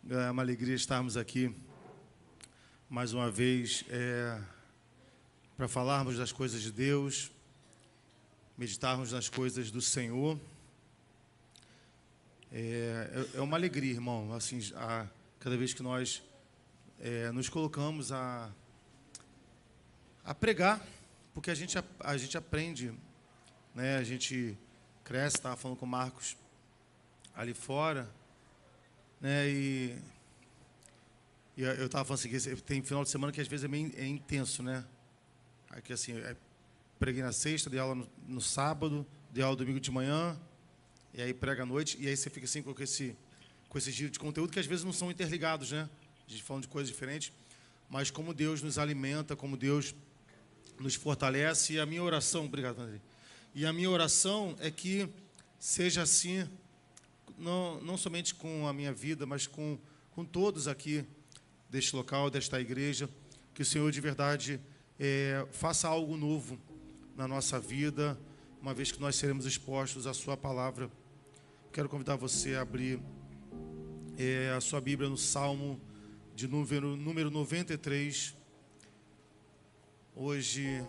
É uma alegria estarmos aqui mais uma vez para falarmos das coisas de Deus, meditarmos nas coisas do Senhor. É uma alegria, irmão, assim, cada vez que nós nos colocamos a pregar, porque a gente aprende, né? A gente cresce, estava falando com o Marcos ali fora, né? E eu estava falando assim, que tem final de semana que às vezes é intenso, né? Aqui assim, preguei na sexta, dei aula no sábado, dei aula domingo de manhã, e aí prega à noite, e aí você fica assim com esse giro de conteúdo que às vezes não são interligados, né? A gente falando de coisas diferentes, mas como Deus nos alimenta, como Deus nos fortalece, e a minha oração, obrigado, André, e a minha oração é que seja assim, não somente com a minha vida, mas com todos aqui deste local, desta igreja, que o Senhor de verdade faça algo novo na nossa vida, uma vez que nós seremos expostos à sua palavra. Quero convidar você a abrir a sua Bíblia no Salmo de número 93. Hoje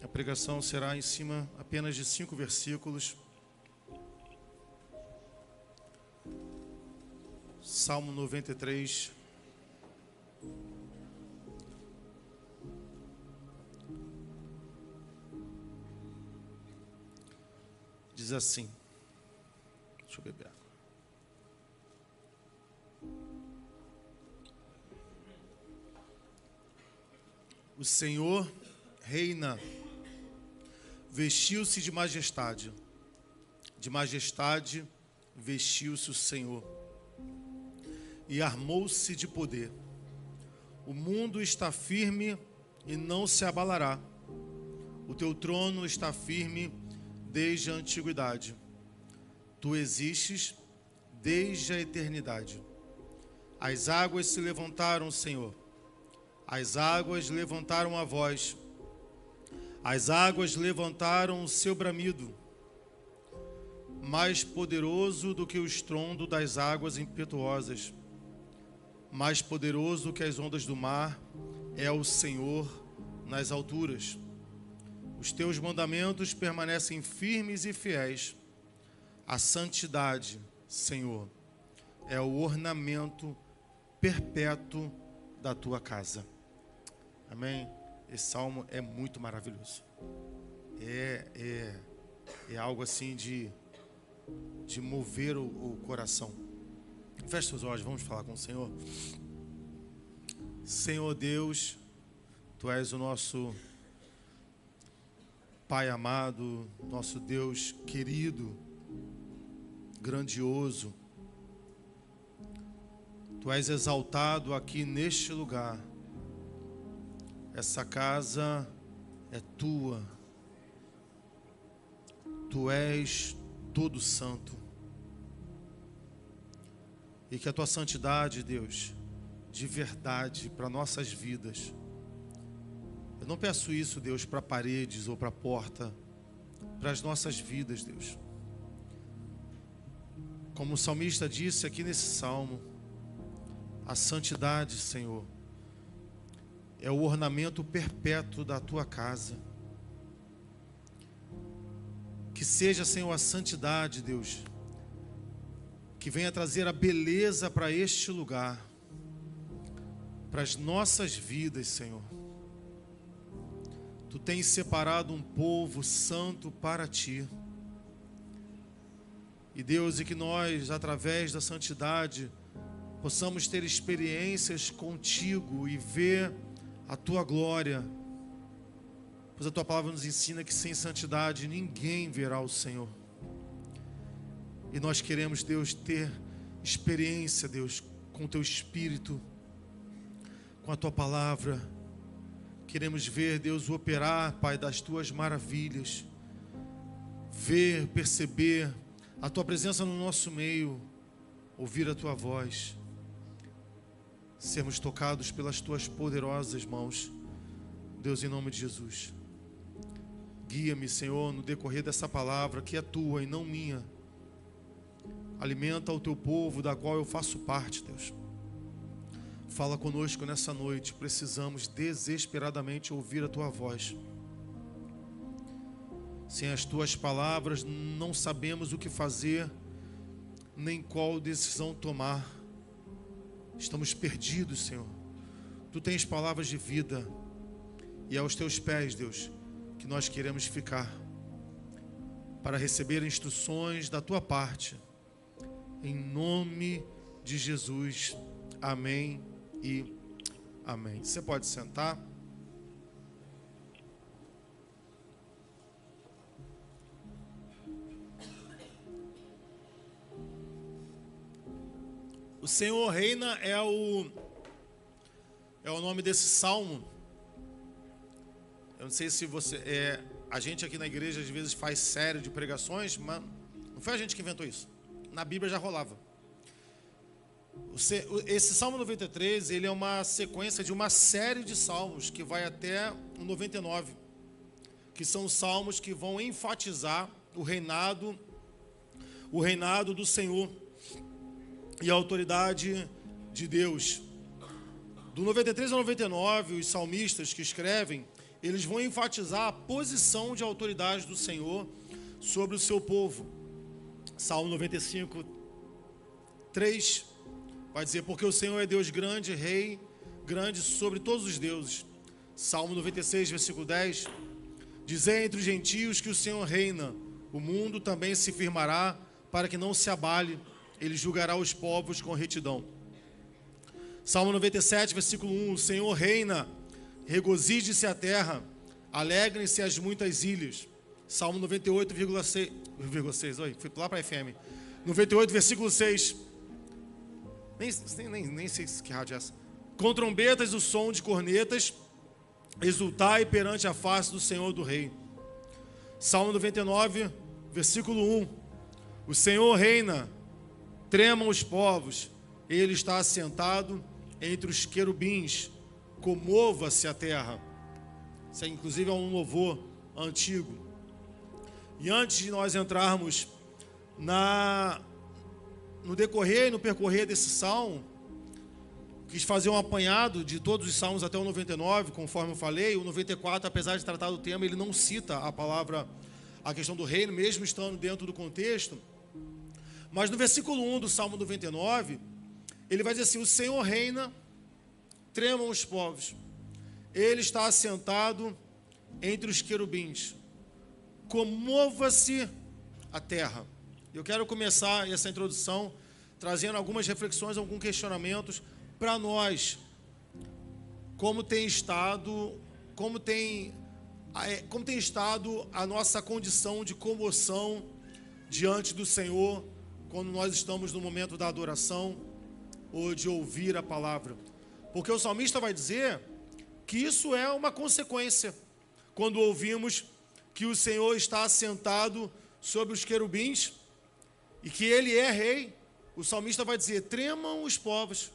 a pregação será em cima apenas de 5 versículos. Salmo 93. Diz assim. Deixa eu beber água. O Senhor reina, vestiu-se de majestade vestiu-se o Senhor, e armou-se de poder. O mundo está firme e não se abalará. O teu trono está firme desde a antiguidade. Tu existes desde a eternidade. As águas se levantaram, Senhor. As águas levantaram a voz. As águas levantaram o seu bramido. Mais poderoso do que o estrondo das águas impetuosas. Mais poderoso do que as ondas do mar é o Senhor nas alturas. Os teus mandamentos permanecem firmes e fiéis. A santidade, Senhor, é o ornamento perpétuo da tua casa. Amém? Esse salmo é muito maravilhoso. É algo assim de mover o coração. Feche seus olhos, vamos falar com o Senhor. Senhor Deus, Tu és o nosso Pai amado, nosso Deus querido, grandioso. Tu és exaltado aqui neste lugar. Essa casa é tua. Tu és todo santo. E que a tua santidade, Deus, de verdade, para nossas vidas. Eu não peço isso, Deus, para paredes ou para porta, para as nossas vidas, Deus. Como o salmista disse aqui nesse salmo, a santidade, Senhor, é o ornamento perpétuo da tua casa. Que seja, Senhor, a santidade, Deus, que venha trazer a beleza para este lugar, para as nossas vidas, Senhor. Tu tens separado um povo santo para Ti. E Deus, e que nós, através da santidade, possamos ter experiências contigo e ver a Tua glória. Pois a Tua palavra nos ensina que sem santidade ninguém verá o Senhor. E nós queremos, Deus, ter experiência, Deus, com o Teu Espírito, com a Tua palavra. Queremos ver, Deus, o operar, Pai, das Tuas maravilhas. Ver, perceber a Tua presença no nosso meio, ouvir a Tua voz. Sermos tocados pelas Tuas poderosas mãos. Deus, em nome de Jesus. Guia-me, Senhor, no decorrer dessa palavra que é Tua e não minha. Alimenta o teu povo, da qual eu faço parte, Deus. Fala conosco nessa noite. Precisamos desesperadamente ouvir a tua voz. Sem as tuas palavras, não sabemos o que fazer, nem qual decisão tomar. Estamos perdidos, Senhor. Tu tens palavras de vida, e é aos teus pés, Deus, que nós queremos ficar, para receber instruções da tua parte. Em nome de Jesus. Amém e amém. Você pode sentar. O Senhor reina é o nome desse salmo. Eu não sei se a gente aqui na igreja às vezes faz série de pregações, mas não foi a gente que inventou isso. Na Bíblia já rolava. Esse Salmo 93, ele é uma sequência de uma série de salmos que vai até o 99, que são os salmos que vão enfatizar o reinado do Senhor e a autoridade de Deus. Do 93 ao 99, os salmistas que escrevem, eles vão enfatizar a posição de autoridade do Senhor sobre o seu povo. Salmo 95, 3, vai dizer: porque o Senhor é Deus grande, Rei grande sobre todos os deuses. Salmo 96, versículo 10, dizei entre os gentios que o Senhor reina, o mundo também se firmará, para que não se abale, ele julgará os povos com retidão. Salmo 97, versículo 1, o Senhor reina, regozije-se a terra, alegrem-se as muitas ilhas. Salmo 98,6, fui lá para a FM. 98, versículo 6, nem sei que rádio é essa. Com trombetas o som de cornetas, exultai perante a face do Senhor do Rei. Salmo 99, versículo 1, o Senhor reina, tremam os povos, ele está assentado entre os querubins, comova-se a terra. Isso inclusive é um louvor antigo. E antes de nós entrarmos no decorrer e no percorrer desse salmo, quis fazer um apanhado de todos os salmos até o 99, conforme eu falei. O 94, apesar de tratar do tema, ele não cita a questão do reino, mesmo estando dentro do contexto. Mas no versículo 1 do Salmo 99, ele vai dizer assim: o Senhor reina, tremam os povos, ele está assentado entre os querubins, comova-se a terra. Eu quero começar essa introdução trazendo algumas reflexões, alguns questionamentos para nós. Como tem estado a nossa condição de comoção diante do Senhor, quando nós estamos no momento da adoração ou de ouvir a palavra. Porque o salmista vai dizer que isso é uma consequência. Quando ouvimos que o Senhor está assentado sobre os querubins e que Ele é Rei, o salmista vai dizer: tremam os povos,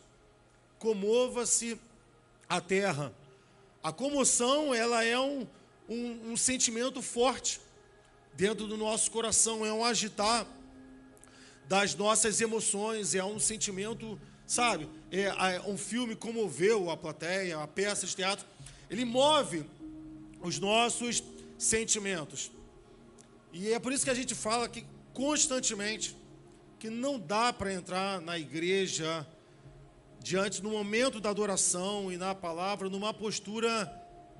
comova-se a terra. A comoção, ela é um sentimento forte dentro do nosso coração, é um agitar das nossas emoções, é um sentimento, sabe? Um filme comoveu a plateia, a peça de teatro, ele move os nossos sentimentos. E é por isso que a gente fala que constantemente que não dá para entrar na igreja diante do momento da adoração e na palavra numa postura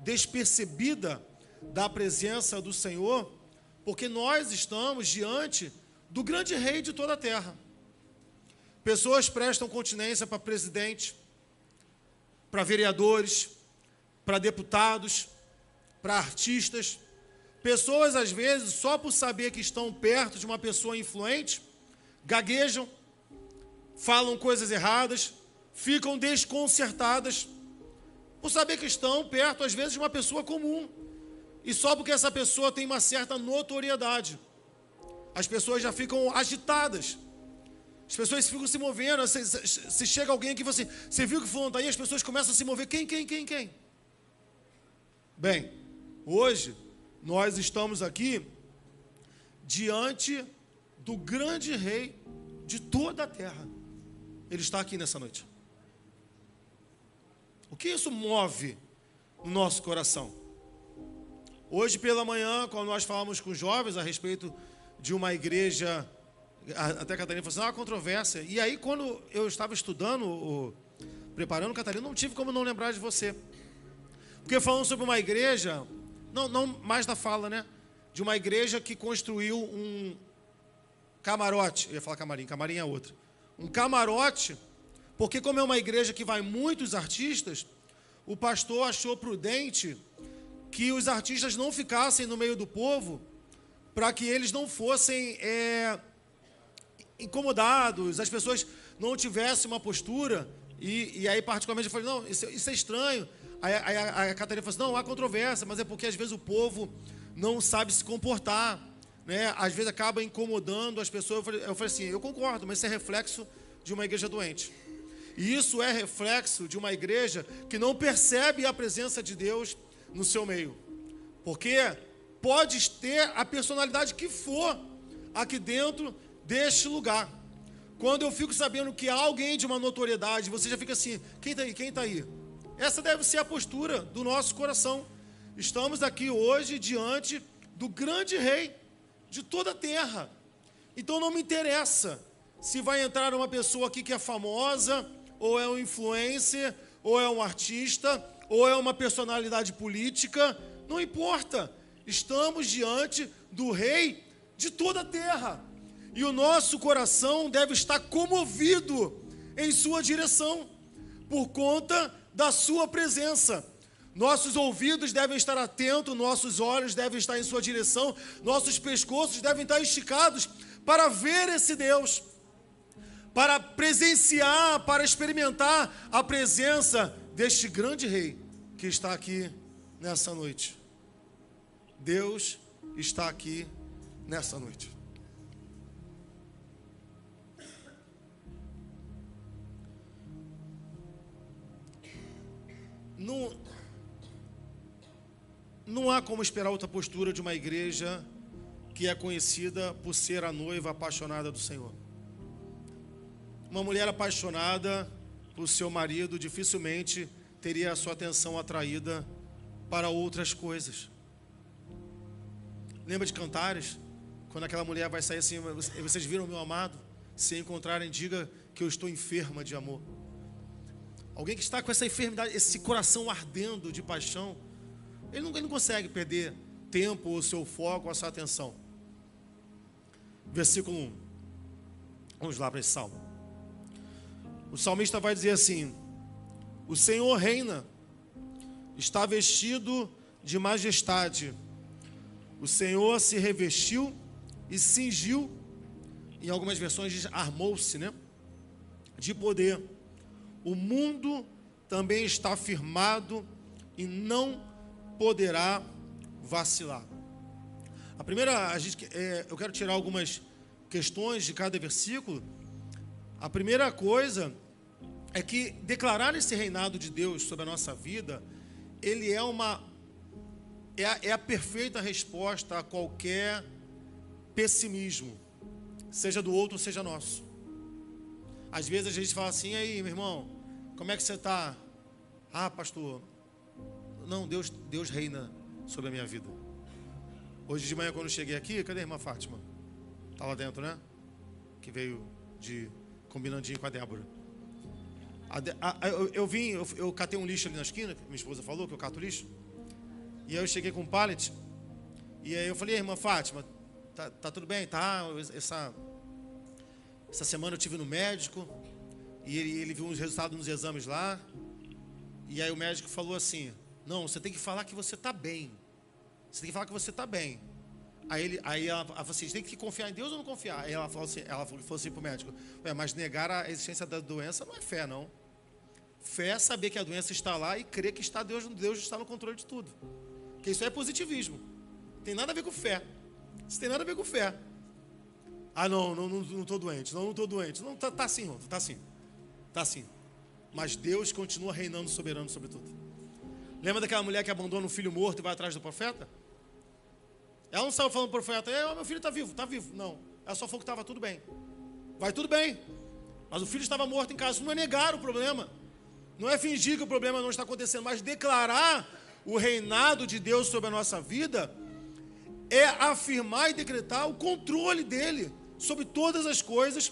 despercebida da presença do Senhor, porque nós estamos diante do grande Rei de toda a terra. Pessoas prestam continência para presidente, para vereadores, para deputados, para artistas. Pessoas, às vezes, só por saber que estão perto de uma pessoa influente, gaguejam, falam coisas erradas, ficam desconcertadas, por saber que estão perto, às vezes, de uma pessoa comum. E só porque essa pessoa tem uma certa notoriedade, as pessoas já ficam agitadas. As pessoas ficam se movendo. Se chega alguém aqui e fala assim: você viu que fulano está aí? As pessoas começam a se mover. Quem? Bem, hoje nós estamos aqui diante do grande Rei de toda a terra. Ele está aqui nessa noite. O que isso move no nosso coração? Hoje pela manhã, quando nós falamos com os jovens a respeito de uma igreja, até a Catarina falou assim, há controvérsia. E aí, quando eu estava estudando, preparando, Catarina, não tive como não lembrar de você. Porque falando sobre uma igreja, não mais da fala, né? De uma igreja que construiu um camarote. Eu ia falar camarim é outra. Um camarote, porque como é uma igreja que vai muitos artistas, o pastor achou prudente que os artistas não ficassem no meio do povo, para que eles não fossem incomodados, as pessoas não tivessem uma postura, e aí particularmente eu falei, não, isso é estranho. Aí a Catarina falou assim, não, há controvérsia, mas é porque às vezes o povo não sabe se comportar, né? Às vezes acaba incomodando as pessoas. Eu falei assim, eu concordo, mas isso é reflexo de uma igreja doente. E isso é reflexo de uma igreja que não percebe a presença de Deus no seu meio. Porque pode ter a personalidade que for aqui dentro deste lugar. Quando eu fico sabendo que há alguém de uma notoriedade, você já fica assim, quem está aí? Quem está aí? Essa deve ser a postura do nosso coração. Estamos aqui hoje diante do grande rei de toda a terra. Então não me interessa se vai entrar uma pessoa aqui que é famosa, ou é um influencer, ou é um artista, ou é uma personalidade política, não importa. Estamos diante do rei de toda a terra. E o nosso coração deve estar comovido em sua direção, por conta da sua presença. Nossos ouvidos devem estar atentos, nossos olhos devem estar em sua direção, nossos pescoços devem estar esticados para ver esse Deus, para presenciar, para experimentar a presença deste grande rei que está aqui nessa noite. Deus está aqui nessa noite. Não há como esperar outra postura de uma igreja que é conhecida por ser a noiva apaixonada do Senhor. Uma mulher apaixonada por seu marido dificilmente teria a sua atenção atraída para outras coisas. Lembra de Cantares? Quando aquela mulher vai sair assim, vocês viram meu amado? Se encontrarem, diga que eu estou enferma de amor. Alguém que está com essa enfermidade, esse coração ardendo de paixão, ele não consegue perder tempo, o seu foco, a sua atenção. Versículo 1. Vamos lá para esse salmo. O salmista vai dizer assim: o Senhor reina, está vestido de majestade. O Senhor se revestiu e cingiu, em algumas versões diz armou-se, né? De poder. O mundo também está firmado e não poderá vacilar. A primeira, eu quero tirar algumas questões de cada versículo. A primeira coisa é que declarar esse reinado de Deus sobre a nossa vida, ele é a perfeita resposta a qualquer pessimismo, seja do outro, seja nosso. Às vezes a gente fala assim, aí, meu irmão, como é que você está? Ah, pastor, não, Deus reina sobre a minha vida. Hoje de manhã, quando eu cheguei aqui, cadê a irmã Fátima? Está lá dentro, né? Que veio combinandinho com a Débora. Eu catei um lixo ali na esquina, que minha esposa falou que eu cato lixo. E aí eu cheguei com um pallet. E aí eu falei, irmã Fátima, tá tudo bem? Tá, essa semana eu estive no médico. E ele viu os resultados nos exames lá. E aí o médico falou assim, não, você tem que falar que você está bem. Você tem que falar que você está bem. Aí ela falou assim, você tem que confiar em Deus ou não confiar? Aí ela falou assim para o médico, mas negar a existência da doença não é fé, não. Fé é saber que a doença está lá e crer que Deus está no controle de tudo. Porque isso é positivismo. Tem nada a ver com fé. Isso tem nada a ver com fé. Ah, não estou doente. Não estou doente. Não, tá assim, irmão. Tá assim. Tá assim. Mas Deus continua reinando soberano sobre tudo. Lembra daquela mulher que abandona um filho morto e vai atrás do profeta? Ela não saiu falando para o profeta, meu filho está vivo, está vivo. Não, ela só falou que estava tudo bem. vai tudo bem. Mas o filho estava morto em casa. Isso não é negar o problema. Não é fingir que o problema não está acontecendo, mas declarar o reinado de Deus sobre a nossa vida é afirmar e decretar o controle dele sobre todas as coisas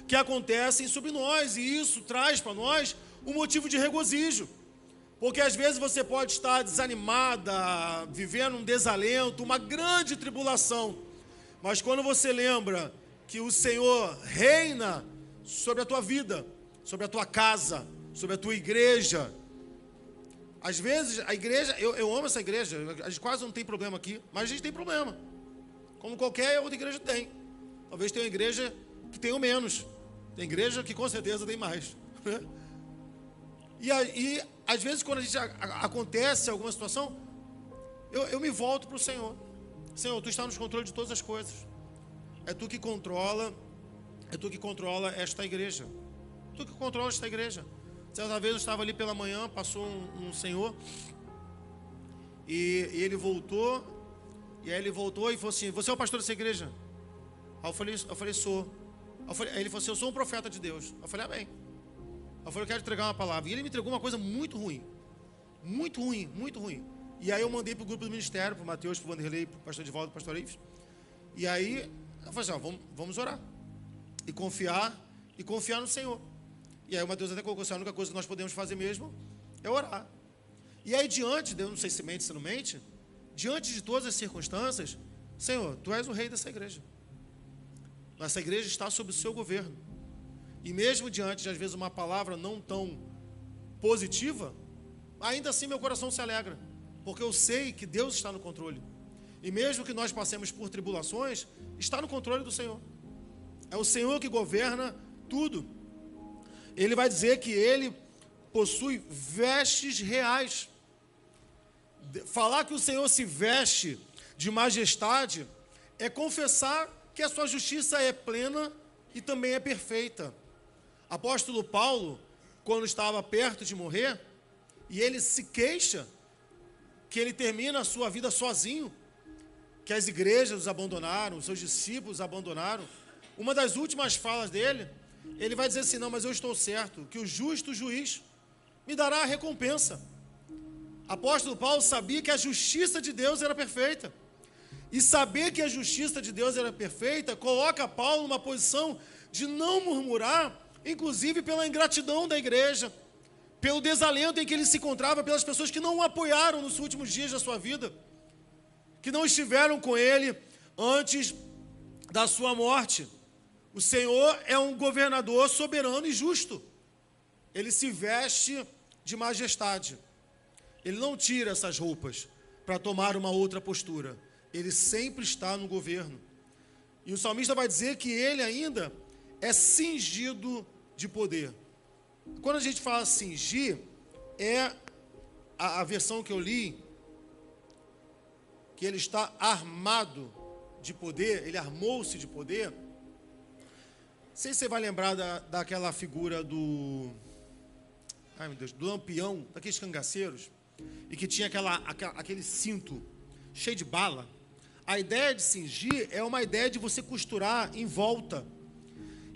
que acontecem sobre nós. E isso traz para nós um motivo de regozijo. Porque às vezes você pode estar desanimada, vivendo um desalento, uma grande tribulação. Mas quando você lembra que o Senhor reina sobre a tua vida, sobre a tua casa, sobre a tua igreja. Às vezes a igreja, eu amo essa igreja, a gente quase não tem problema aqui, mas a gente tem problema. Como qualquer outra igreja tem. Talvez tenha uma igreja que tenha menos. Tem igreja que com certeza tem mais. E às vezes quando a gente acontece alguma situação, eu me volto para o Senhor. Senhor, Tu está no controle de todas as coisas. É Tu que controla esta igreja. Tu que controla esta igreja. Certa vez eu estava ali pela manhã, passou um senhor e ele voltou. E aí ele voltou e falou assim: você é o pastor dessa igreja? Aí eu falei sou. Aí ele falou assim: eu sou um profeta de Deus. Eu falei: amém. Eu falei: eu quero entregar uma palavra. E ele me entregou uma coisa muito ruim. Muito ruim, muito ruim. E aí eu mandei para o grupo do ministério, para o Mateus, para o Vanderlei, para o pastor Divaldo, para o pastor Ives. E aí eu falei assim: vamos orar. E confiar no Senhor. E aí o Mateus até colocou assim: a única coisa que nós podemos fazer mesmo é orar. E aí diante, eu não sei se mente, se não mente, diante de todas as circunstâncias, Senhor, Tu és o rei dessa igreja. Nossa igreja está sob o Seu governo. E mesmo diante de às vezes uma palavra não tão positiva, ainda assim meu coração se alegra, porque eu sei que Deus está no controle. E mesmo que nós passemos por tribulações, está no controle do Senhor. É o Senhor que governa tudo. Ele vai dizer que Ele possui vestes reais. Falar que o Senhor se veste de majestade é confessar que a sua justiça é plena e também é perfeita. Apóstolo Paulo, quando estava perto de morrer, e ele se queixa que ele termina a sua vida sozinho, que as igrejas os abandonaram, os seus discípulos os abandonaram. Uma das últimas falas dele, ele vai dizer assim: não, mas eu estou certo, que o justo juiz me dará a recompensa. Apóstolo Paulo sabia que a justiça de Deus era perfeita. E saber que a justiça de Deus era perfeita, coloca Paulo numa posição de não murmurar, inclusive pela ingratidão da igreja, pelo desalento em que ele se encontrava, pelas pessoas que não o apoiaram nos últimos dias da sua vida, que não estiveram com ele antes da sua morte. O Senhor é um governador soberano e justo. Ele se veste de majestade. Ele não tira essas roupas para tomar uma outra postura. Ele sempre está no governo. E o salmista vai dizer que ele ainda é cingido de poder. Quando a gente fala cingir, é a versão que eu li, que ele está armado de poder, ele armou-se de poder. Não sei se você vai lembrar daquela figura do Lampião, daqueles cangaceiros, e que tinha aquele cinto cheio de bala. A ideia de cingir é uma ideia de você costurar em volta.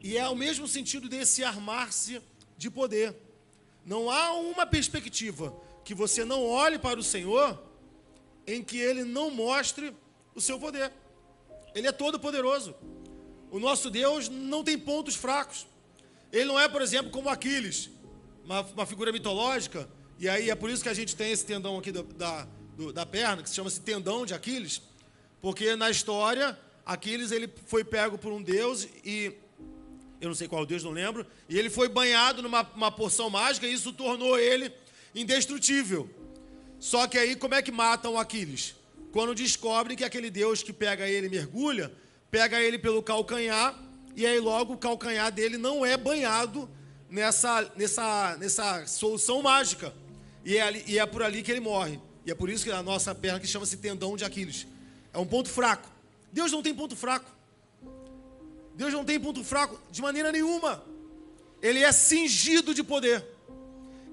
E é o mesmo sentido desse armar-se de poder. Não há uma perspectiva que você não olhe para o Senhor em que Ele não mostre o seu poder. Ele é todo poderoso. O nosso Deus não tem pontos fracos. Ele não é, por exemplo, como Aquiles, uma figura mitológica, e aí é por isso que a gente tem esse tendão aqui da perna, que se chama-se tendão de Aquiles, porque na história, Aquiles ele foi pego por um deus, e eu não sei qual deus, não lembro, e ele foi banhado numa poção mágica, e isso tornou ele indestrutível. Só que aí, como é que matam Aquiles? Quando descobrem que aquele deus que pega ele e mergulha, pega ele pelo calcanhar, e aí logo o calcanhar dele não é banhado nessa solução mágica. E é por ali que ele morre. E é por isso que a nossa perna que chama-se tendão de Aquiles. É um ponto fraco. Deus não tem ponto fraco. Deus não tem ponto fraco de maneira nenhuma. Ele é cingido de poder.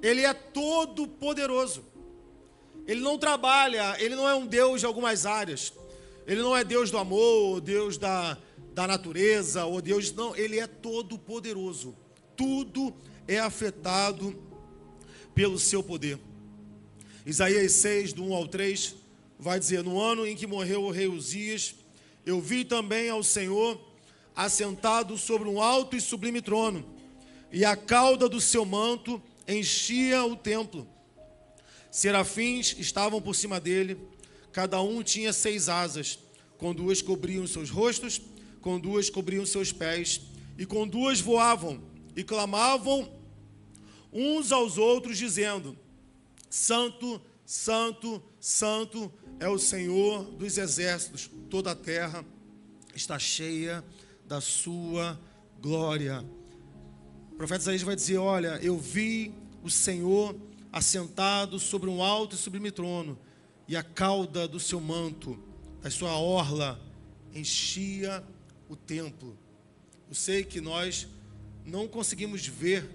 Ele é todo poderoso. Ele não trabalha, ele não é um Deus de algumas áreas. Ele não é Deus do amor, Deus da natureza, ou Deus, não, ele é todo poderoso. Tudo é afetado pelo seu poder. Isaías 6, do 1 ao 3, vai dizer: no ano em que morreu o rei Uzias, eu vi também ao Senhor assentado sobre um alto e sublime trono, e a cauda do seu manto enchia o templo. Serafins estavam por cima dele, cada um tinha 6 asas, com 2 cobriam seus rostos, com 2 cobriam seus pés, e com 2 voavam, e clamavam uns aos outros, dizendo: Santo, Santo, Santo é o Senhor dos exércitos, toda a terra está cheia da sua glória. O profeta Isaías vai dizer: olha, eu vi o Senhor assentado sobre um alto e sublime trono, e a cauda do seu manto, da sua orla, enchia o templo. Eu sei que nós não conseguimos ver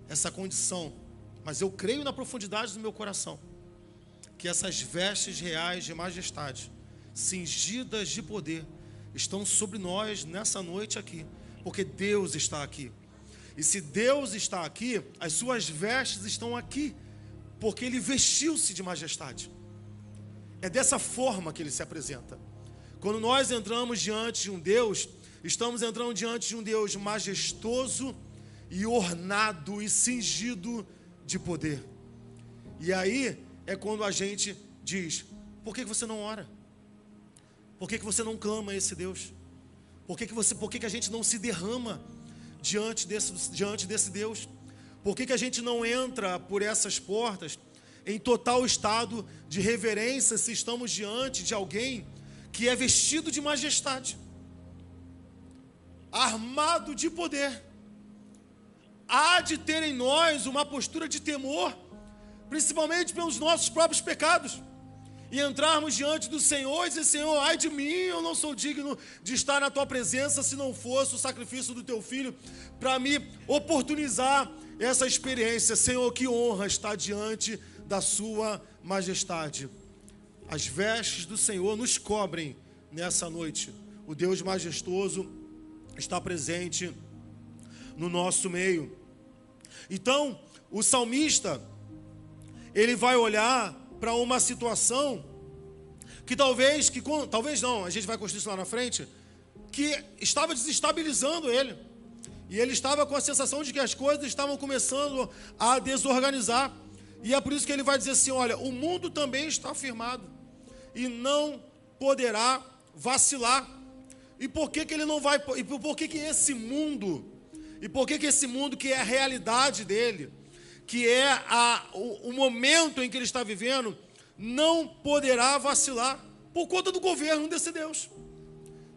essa condição, mas eu creio na profundidade do meu coração que essas vestes reais de majestade, cingidas de poder, estão sobre nós nessa noite aqui, porque Deus está aqui. E se Deus está aqui, as suas vestes estão aqui, porque Ele vestiu-se de majestade. É dessa forma que Ele se apresenta. Quando nós entramos diante de um Deus, estamos entrando diante de um Deus majestoso e ornado e cingido de poder. E aí é quando a gente diz: por que você não ora? Por que você não clama a esse Deus? Por que a gente não se derrama diante desse Deus? Por que a gente não entra por essas portas em total estado de reverência, se estamos diante de alguém que é vestido de majestade, armado de poder? Há de ter em nós uma postura de temor, principalmente pelos nossos próprios pecados, e entrarmos diante do Senhor e dizer: Senhor, ai de mim, eu não sou digno de estar na tua presença se não fosse o sacrifício do teu filho para me oportunizar essa experiência. Senhor, que honra estar diante da sua majestade. As vestes do Senhor nos cobrem nessa noite. O Deus majestoso está presente no nosso meio. Então, o salmista, ele vai olhar para uma situação que talvez não, a gente vai construir isso lá na frente, que estava desestabilizando ele. E ele estava com a sensação de que as coisas estavam começando a desorganizar. E é por isso que ele vai dizer assim: olha, o mundo também está firmado e não poderá vacilar. E por que ele não vai? E por que esse mundo? E por que esse mundo, que é a realidade dele, que é o momento em que ele está vivendo, não poderá vacilar? Por conta do governo desse Deus.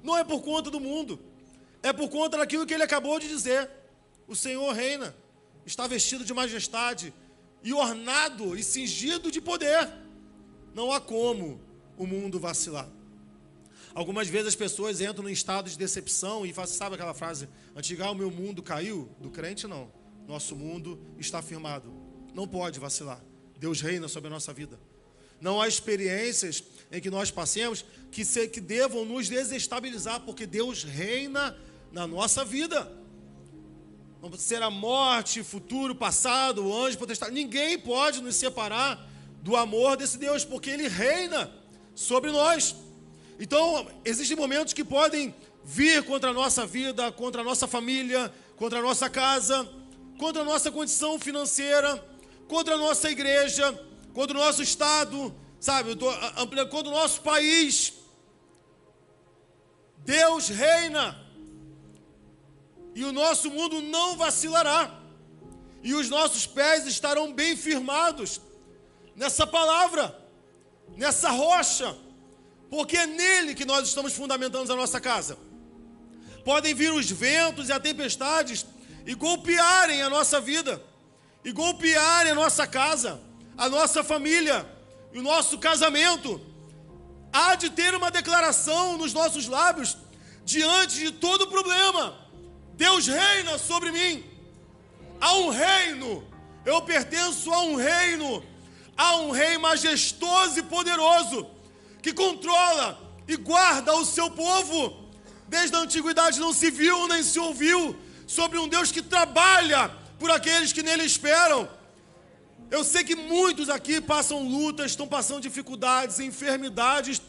Não é por conta do mundo, é por conta daquilo que ele acabou de dizer: o Senhor reina, está vestido de majestade e ornado e cingido de poder. Não há como o mundo vacilar. Algumas vezes as pessoas entram em estado de decepção e fazem, sabe aquela frase antiga: o meu mundo caiu? Do crente não. Nosso mundo está firmado. Não pode vacilar. Deus reina sobre a nossa vida. Não há experiências em que nós passemos que devam nos desestabilizar, porque Deus reina na nossa vida. Não pode ser a morte, futuro, passado, o anjo, potestade. Ninguém pode nos separar do amor desse Deus, porque Ele reina sobre nós. Então, existem momentos que podem vir contra a nossa vida, contra a nossa família, contra a nossa casa, contra a nossa condição financeira, contra a nossa igreja, contra o nosso estado, sabe? Eu estou ampliando, contra o nosso país. Deus reina. E o nosso mundo não vacilará. E os nossos pés estarão bem firmados nessa palavra, nessa rocha, porque é nele que nós estamos fundamentando a nossa casa. Podem vir os ventos e as tempestades e golpearem a nossa vida, e golpearem a nossa casa, a nossa família, e o nosso casamento. Há de ter uma declaração nos nossos lábios, diante de todo problema: Deus reina sobre mim. Há um reino, eu pertenço a um reino, há um rei majestoso e poderoso, que controla e guarda o seu povo. Desde a antiguidade não se viu nem se ouviu sobre um Deus que trabalha por aqueles que nele esperam. Eu sei que muitos aqui passam lutas, estão passando dificuldades, enfermidades,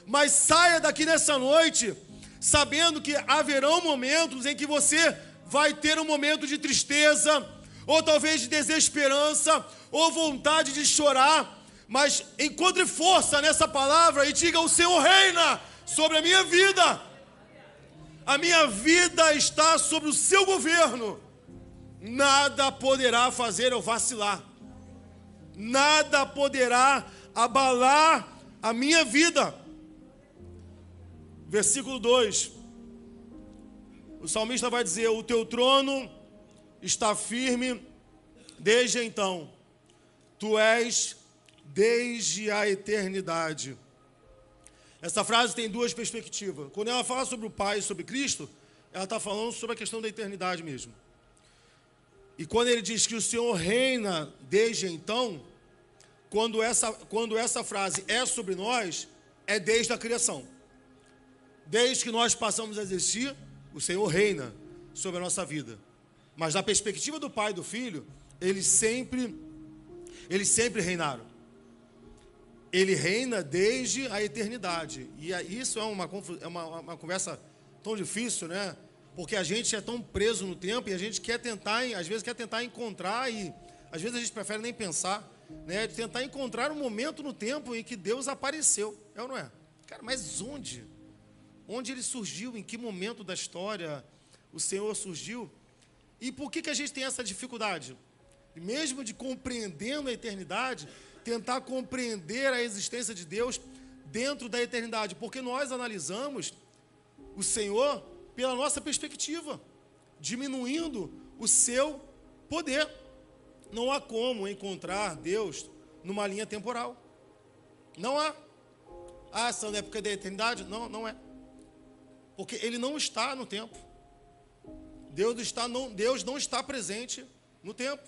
mas saia daqui nessa noite sabendo que haverão momentos em que você vai ter um momento de tristeza, ou talvez de desesperança, ou vontade de chorar, mas encontre força nessa palavra e diga: o Senhor reina sobre a minha vida. A minha vida está sobre o seu governo. Nada poderá fazer eu vacilar. Nada poderá abalar a minha vida. Versículo 2. O salmista vai dizer: o teu trono está firme desde então. Tu és desde a eternidade. Essa frase tem duas perspectivas. Quando ela fala sobre o Pai e sobre Cristo, ela está falando sobre a questão da eternidade mesmo. E quando ele diz que o Senhor reina desde então, quando essa frase é sobre nós, é desde a criação. Desde que nós passamos a existir, o Senhor reina sobre a nossa vida. Mas na perspectiva do Pai e do Filho, eles sempre reinaram. Ele reina desde a eternidade. E isso é uma conversa tão difícil, né? Porque a gente é tão preso no tempo e a gente às vezes quer tentar encontrar, e às vezes a gente prefere nem pensar, né? De tentar encontrar um momento no tempo em que Deus apareceu. É ou não é? Cara, mas onde? Onde ele surgiu? Em que momento da história o Senhor surgiu? E por que a gente tem essa dificuldade? Mesmo de compreendendo a eternidade, tentar compreender a existência de Deus dentro da eternidade, porque nós analisamos o Senhor pela nossa perspectiva, diminuindo o seu poder. Não há como encontrar Deus numa linha temporal. Não há. Ah, essa na época da eternidade? Não, não é. Porque ele não está no tempo. Deus não está presente no tempo.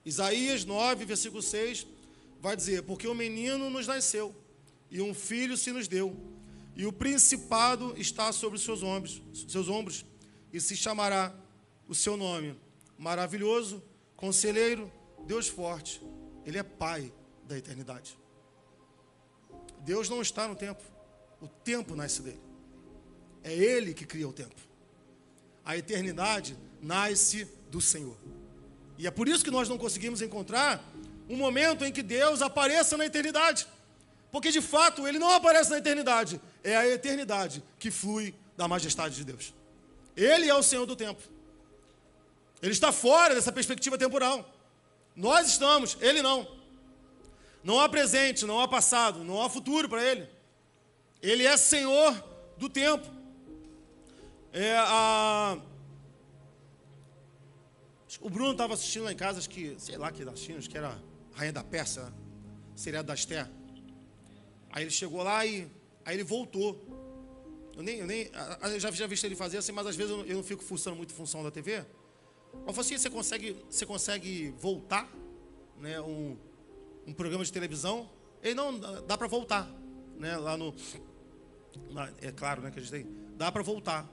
Isaías 9, versículo 6, vai dizer: porque o menino nos nasceu, e um filho se nos deu, e o principado está sobre os seus ombros, e se chamará o seu nome Maravilhoso, Conselheiro, Deus Forte. Ele é Pai da eternidade. Deus não está no tempo. O tempo nasce dele. É Ele que cria o tempo. A eternidade nasce do Senhor. E é por isso que nós não conseguimos encontrar um momento em que Deus apareça na eternidade. Porque, de fato, Ele não aparece na eternidade. É a eternidade que flui da majestade de Deus. Ele é o Senhor do tempo. Ele está fora dessa perspectiva temporal. Nós estamos, Ele não. Não há presente, não há passado, não há futuro para Ele. Ele é Senhor do tempo. O Bruno estava assistindo lá em casa, acho que, sei lá que acho que era Rainha da Pérsia, seriado da Esther. Aí ele chegou lá e aí ele voltou. Eu já vi ele fazer assim, mas às vezes eu não fico fuçando muito função da TV. Eu falei assim: você consegue voltar, né, um programa de televisão? Ele: não, dá para voltar, né, é claro, né, que a gente tem, dá para voltar.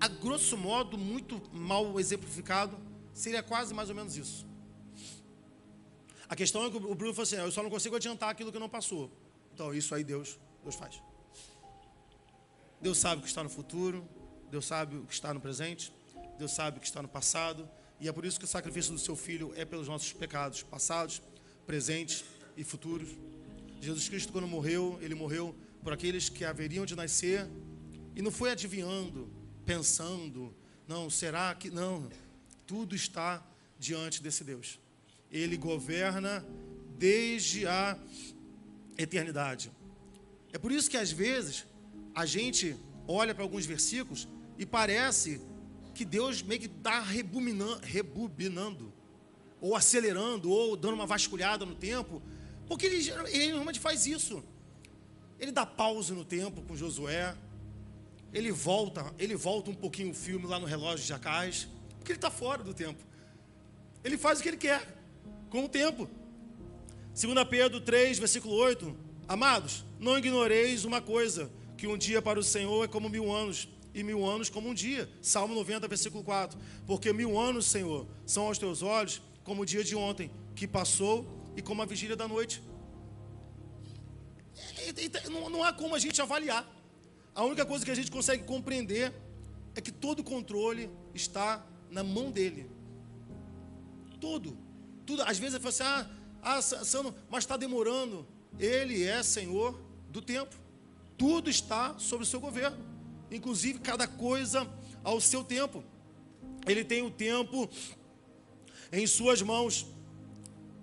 A grosso modo, muito mal exemplificado, seria quase mais ou menos isso. A questão é que o Bruno falou assim: eu só não consigo adiantar aquilo que não passou. Então, isso aí Deus faz. Deus sabe o que está no futuro, Deus sabe o que está no presente, Deus sabe o que está no passado, e é por isso que o sacrifício do seu Filho é pelos nossos pecados passados, presentes e futuros. Jesus Cristo, quando morreu, Ele morreu por aqueles que haveriam de nascer, e não foi adivinhando, pensando, não, será que... Não, tudo está diante desse Deus. Ele governa desde a eternidade. É por isso que às vezes a gente olha para alguns versículos e parece que Deus meio que está rebobinando, ou acelerando, ou dando uma vasculhada no tempo, porque ele normalmente faz isso. Ele dá pausa no tempo com Josué, ele volta um pouquinho o filme lá no relógio de Acais, porque ele está fora do tempo. Ele faz o que ele quer com o tempo. 2 Pedro 3, versículo 8: amados, não ignoreis uma coisa: que um dia para o Senhor é como 1000 anos, e 1000 anos como um dia. Salmo 90, versículo 4. Porque 1000 anos, Senhor, são aos teus olhos como o dia de ontem, que passou, e como a vigília da noite. Não há como a gente avaliar. A única coisa que a gente consegue compreender é que todo o controle está na mão dele. Tudo. Às vezes você fala assim, Sandro, mas está demorando. Ele é Senhor do tempo. Tudo está sob o seu governo. Inclusive cada coisa ao seu tempo. Ele tem o tempo em suas mãos.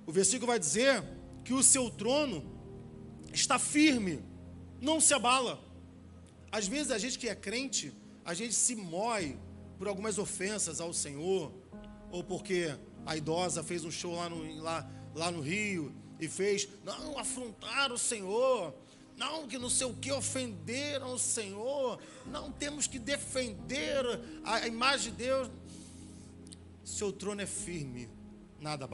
O versículo vai dizer que o seu trono está firme, não se abala. Às vezes a gente que é crente, a gente se mói por algumas ofensas ao Senhor, ou porque a idosa fez um show lá no Rio e fez, não, afrontaram o Senhor, não, que não sei o que, ofenderam o Senhor, não, temos que defender a imagem de Deus. Seu trono é firme, nada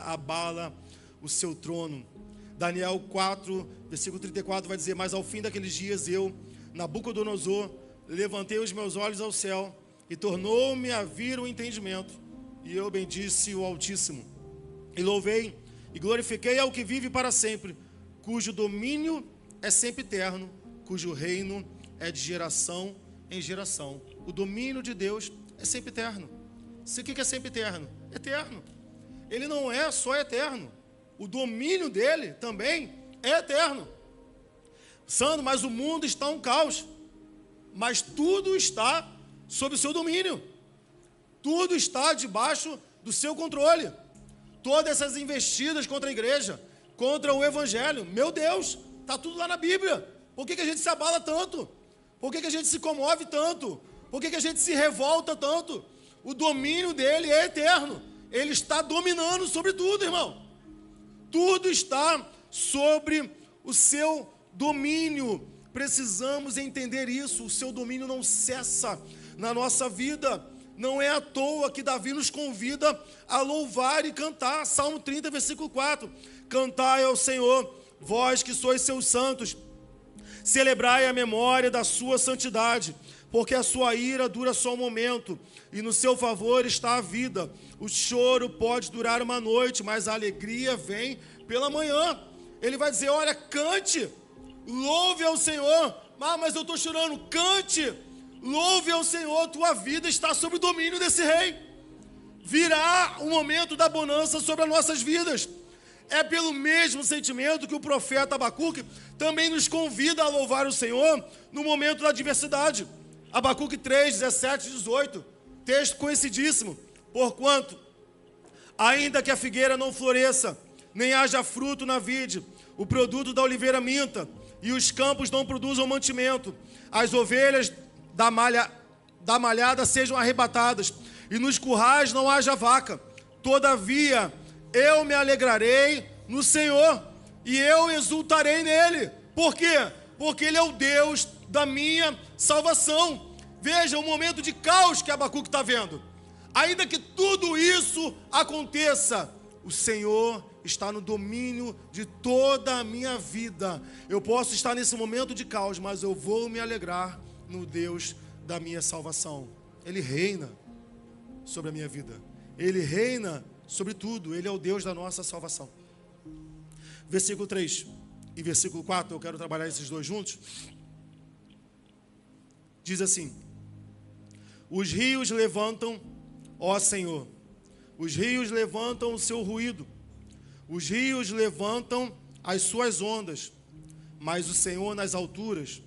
abala o seu trono. Daniel 4, versículo 34 vai dizer, mas ao fim daqueles dias eu, Nabucodonosor, levantei os meus olhos ao céu e tornou-me a vir o entendimento, e eu bendisse o Altíssimo, e louvei e glorifiquei ao que vive para sempre, cujo domínio é sempre eterno, cujo reino é de geração em geração. O domínio de Deus é sempre eterno. O que é sempre eterno? Eterno. Ele não é só eterno. O domínio dele também é eterno. Sandro, mas o mundo está um caos. Mas tudo está sob o seu domínio. Tudo está debaixo do seu controle. Todas essas investidas contra a igreja, contra o evangelho, meu Deus, está tudo lá na Bíblia. Por que a gente se abala tanto? Por que a gente se comove tanto? Por que a gente se revolta tanto? O domínio dele é eterno. Ele está dominando sobre tudo, irmão. Tudo está sobre o seu domínio. Precisamos entender isso. O seu domínio não cessa na nossa vida. Não é à toa que Davi nos convida a louvar e cantar. Salmo 30, versículo 4. Cantai ao Senhor, vós que sois seus santos. Celebrai a memória da sua santidade, porque a sua ira dura só um momento, e no seu favor está a vida. O choro pode durar uma noite, mas a alegria vem pela manhã. Ele vai dizer, olha, cante, louve ao Senhor. Mas eu estou chorando, cante, louve ao Senhor, tua vida está sob o domínio desse rei. Virá o momento da bonança sobre as nossas vidas. É pelo mesmo sentimento que o profeta Abacuque também nos convida a louvar o Senhor no momento da adversidade. Abacuque 3, 17 e 18, texto conhecidíssimo. Porquanto, ainda que a figueira não floresça, nem haja fruto na vide, o produto da oliveira minta, e os campos não produzam mantimento, as ovelhas da malhada sejam arrebatadas, e nos currais não haja vaca. Todavia, eu me alegrarei no Senhor, e eu exultarei nele. Por quê? Porque ele é o Deus da minha salvação. Veja o momento de caos que Abacuque está vendo. Ainda que tudo isso aconteça, o Senhor está no domínio de toda a minha vida. Eu posso estar nesse momento de caos, mas eu vou me alegrar no Deus da minha salvação. Ele reina sobre a minha vida. Ele reina sobre tudo. Ele é o Deus da nossa salvação. Versículo 3 e versículo 4, eu quero trabalhar esses dois juntos. Diz assim: os rios levantam, ó Senhor, os rios levantam o seu ruído, os rios levantam as suas ondas, mas o Senhor nas alturas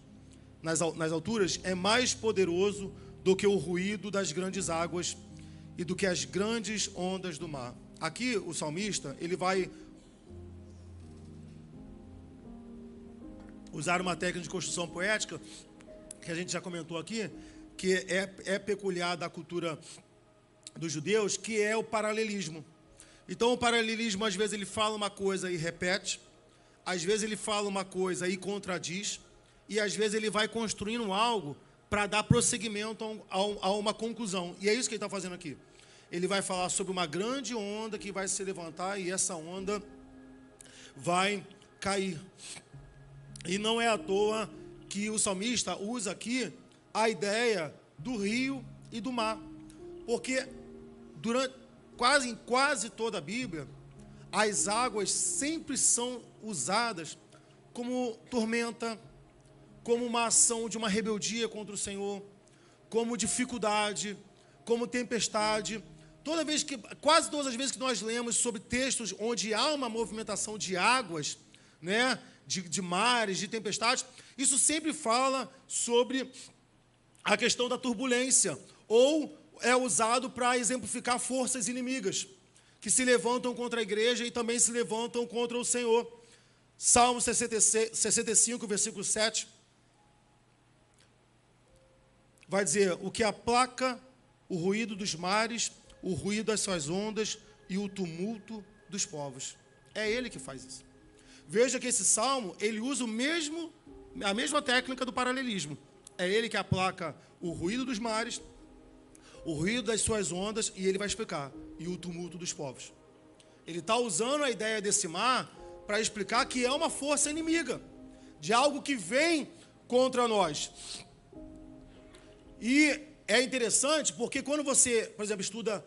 é mais poderoso do que o ruído das grandes águas e do que as grandes ondas do mar. Aqui o salmista, ele vai usar uma técnica de construção poética, que a gente já comentou aqui, que é peculiar da cultura dos judeus, que é o paralelismo. Então o paralelismo, às vezes ele fala uma coisa e repete, às vezes ele fala uma coisa e contradiz, e às vezes ele vai construindo algo para dar prosseguimento a uma conclusão. E é isso que ele está fazendo aqui. Ele vai falar sobre uma grande onda que vai se levantar e essa onda vai cair. E não é à toa que o salmista usa aqui a ideia do rio e do mar. Porque em quase toda a Bíblia, as águas sempre são usadas como tormenta, como uma ação de uma rebeldia contra o Senhor, como dificuldade, como tempestade. Quase todas as vezes que nós lemos sobre textos onde há uma movimentação de águas, né, de mares, de tempestades, isso sempre fala sobre a questão da turbulência, ou é usado para exemplificar forças inimigas que se levantam contra a igreja e também se levantam contra o Senhor. Salmo 65, versículo 7, vai dizer: o que aplaca o ruído dos mares, o ruído das suas ondas e o tumulto dos povos. É ele que faz isso. Veja que esse salmo, ele usa a mesma técnica do paralelismo. É ele que aplaca o ruído dos mares, o ruído das suas ondas, e ele vai explicar, e o tumulto dos povos. Ele está usando a ideia desse mar para explicar que é uma força inimiga, de algo que vem contra nós. E é interessante porque quando você, por exemplo, estuda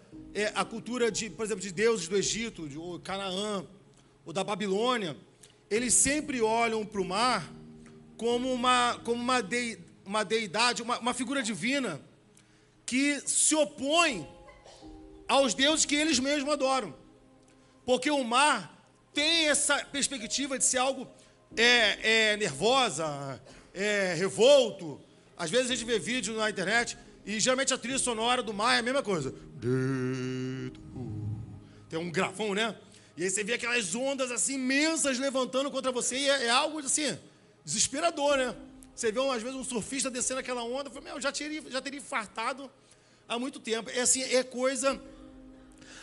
a cultura por exemplo, de deuses do Egito, de Canaã, ou da Babilônia, eles sempre olham para o mar como uma deidade, uma figura divina que se opõe aos deuses que eles mesmos adoram. Porque o mar tem essa perspectiva de ser algo nervosa, revolto. Às vezes a gente vê vídeo na internet e geralmente a trilha sonora do mar é a mesma coisa. Tem um gravão, né? E aí você vê aquelas ondas assim imensas levantando contra você e é algo assim, desesperador, né? Você vê às vezes um surfista descendo aquela onda, eu já teria infartado há muito tempo. É assim, é coisa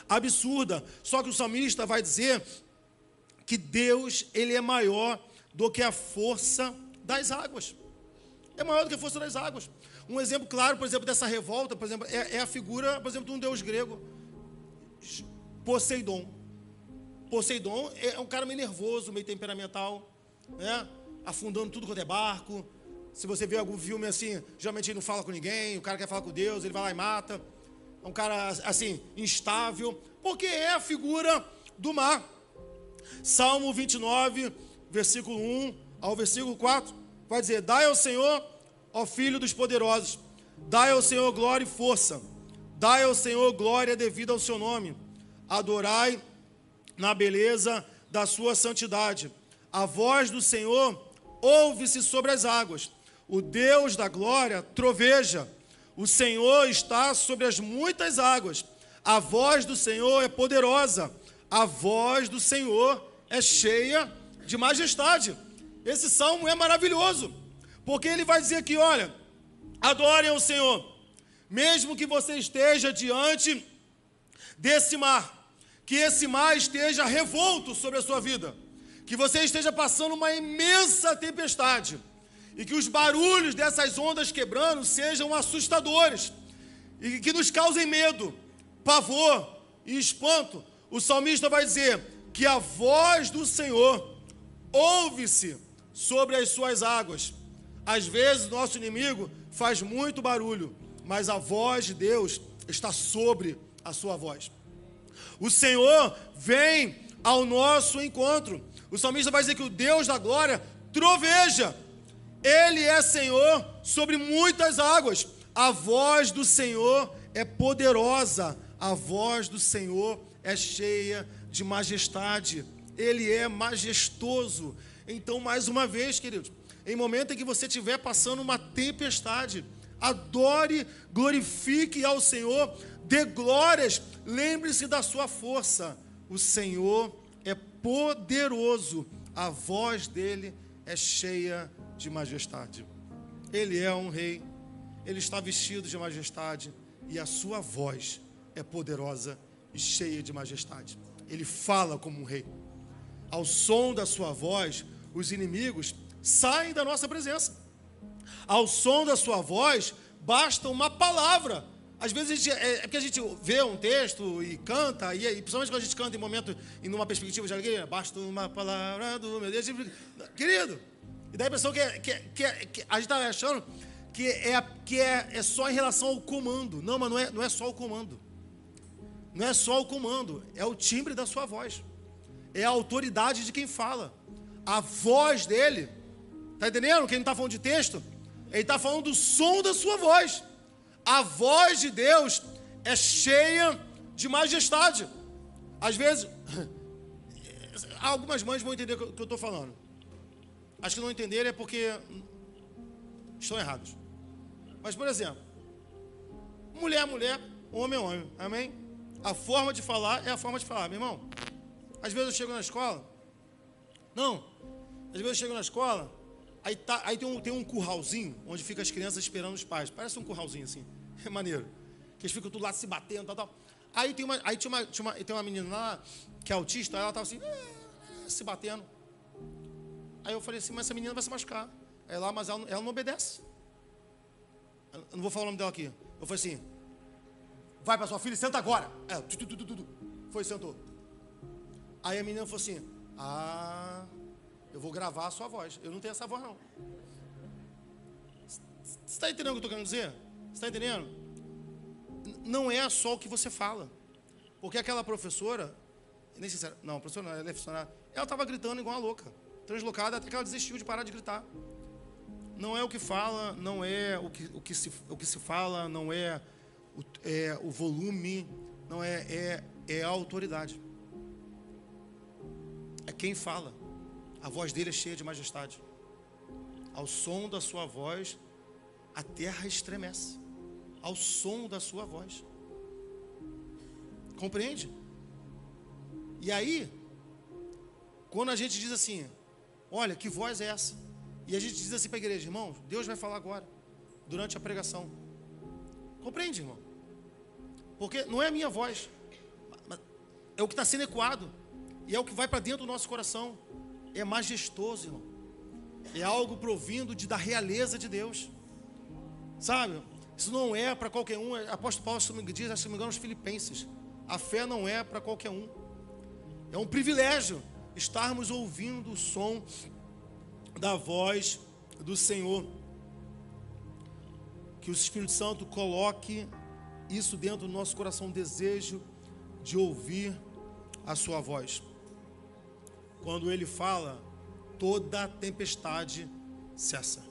absurda. Só que o salmista vai dizer que Deus, ele é maior do que a força das águas. É maior do que a força das águas. Um exemplo claro, por exemplo, dessa revolta, por exemplo, é a figura, por exemplo, de um deus grego, Poseidon. Poseidon é um cara meio nervoso, meio temperamental, né? Afundando tudo quanto é barco. Se você vê algum filme assim, geralmente ele não fala com ninguém, o cara quer falar com Deus, ele vai lá e mata. É um cara, assim, instável, porque é a figura do mar. Salmo 29, versículo 1 ao versículo 4, vai dizer: dai ao Senhor, ó Filho dos poderosos, dai ao Senhor glória e força, dai ao Senhor glória devida ao seu nome, adorai na beleza da sua santidade. A voz do Senhor ouve-se sobre as águas, o Deus da glória troveja, o Senhor está sobre as muitas águas, a voz do Senhor é poderosa, a voz do Senhor é cheia de majestade. Esse salmo é maravilhoso, porque ele vai dizer aqui, olha, adorem ao Senhor, mesmo que você esteja diante desse mar, que esse mar esteja revolto sobre a sua vida, que você esteja passando uma imensa tempestade, e que os barulhos dessas ondas quebrando sejam assustadores, e que nos causem medo, pavor e espanto. O salmista vai dizer que a voz do Senhor ouve-se sobre as suas águas. Às vezes o nosso inimigo faz muito barulho, mas a voz de Deus está sobre a sua voz. O Senhor vem ao nosso encontro. O salmista vai dizer que o Deus da glória troveja. Ele é Senhor sobre muitas águas. A voz do Senhor é poderosa. A voz do Senhor é cheia de majestade. Ele é majestoso. Então, mais uma vez, queridos, em momento em que você estiver passando uma tempestade, adore, glorifique ao Senhor, dê glórias, lembre-se da sua força. O Senhor é poderoso, a voz dele é cheia de majestade. Ele é um rei, ele está vestido de majestade e a sua voz é poderosa e cheia de majestade. Ele fala como um rei. Ao som da sua voz, os inimigos saem da nossa presença. Ao som da sua voz, basta uma palavra. Às vezes é porque a gente vê um texto e canta, e principalmente quando a gente canta em numa perspectiva de alegria, basta uma palavra do meu Deus. Querido, E daí a pessoa que a gente está achando que é só em relação ao comando. Não, mas não é só o comando. Não é só o comando, é o timbre da sua voz. É a autoridade de quem fala. A voz dele, tá entendendo? Quem não está falando de texto, ele está falando do som da sua voz. A voz de Deus é cheia de majestade. Às vezes, algumas mães vão entender o que eu estou falando. Acho que não entenderem é porque estão errados. Mas, por exemplo, mulher é mulher, homem é homem, amém? A forma de falar é a forma de falar, meu irmão. Às vezes eu chego na escola, às vezes eu chego na escola, aí tem um curralzinho, onde ficam as crianças esperando os pais. Parece um curralzinho assim, é maneiro. Que eles ficam tudo lá se batendo, tal. Aí tem uma menina lá, que é autista, ela estava assim, se batendo. Aí eu falei assim, mas essa menina vai se machucar. Mas ela não obedece. Eu não vou falar o nome dela aqui. Eu falei assim, vai para sua filha e senta agora. Foi, sentou. Aí a menina falou assim, eu vou gravar a sua voz. Eu não tenho essa voz, não. Você está entendendo o que eu estou querendo dizer? Você está entendendo? Não é só o que você fala. Porque aquela professora, nem sei se era, não, professora não, ela é funcionária, ela estava gritando igual uma louca, translocada, até que ela desistiu de parar de gritar. Não é o que fala, não é o que se fala, não é o volume, não é a autoridade. É quem fala. A voz dele é cheia de majestade. Ao som da sua voz, a terra estremece. Ao som da sua voz. Compreende? E aí, quando a gente diz assim, olha, que voz é essa? E a gente diz assim para a igreja, irmão, Deus vai falar agora, durante a pregação. Compreende, irmão? Porque não é a minha voz, é o que está sendo ecoado, e é o que vai para dentro do nosso coração. É majestoso, irmão. É algo provindo da realeza de Deus. Sabe? Isso não é para qualquer um. Apóstolo Paulo diz, se não me engano, aos Filipenses. A fé não é para qualquer um. É um privilégio estarmos ouvindo o som da voz do Senhor. Que o Espírito Santo coloque isso dentro do nosso coração, um desejo de ouvir a sua voz. Quando ele fala, toda tempestade cessa.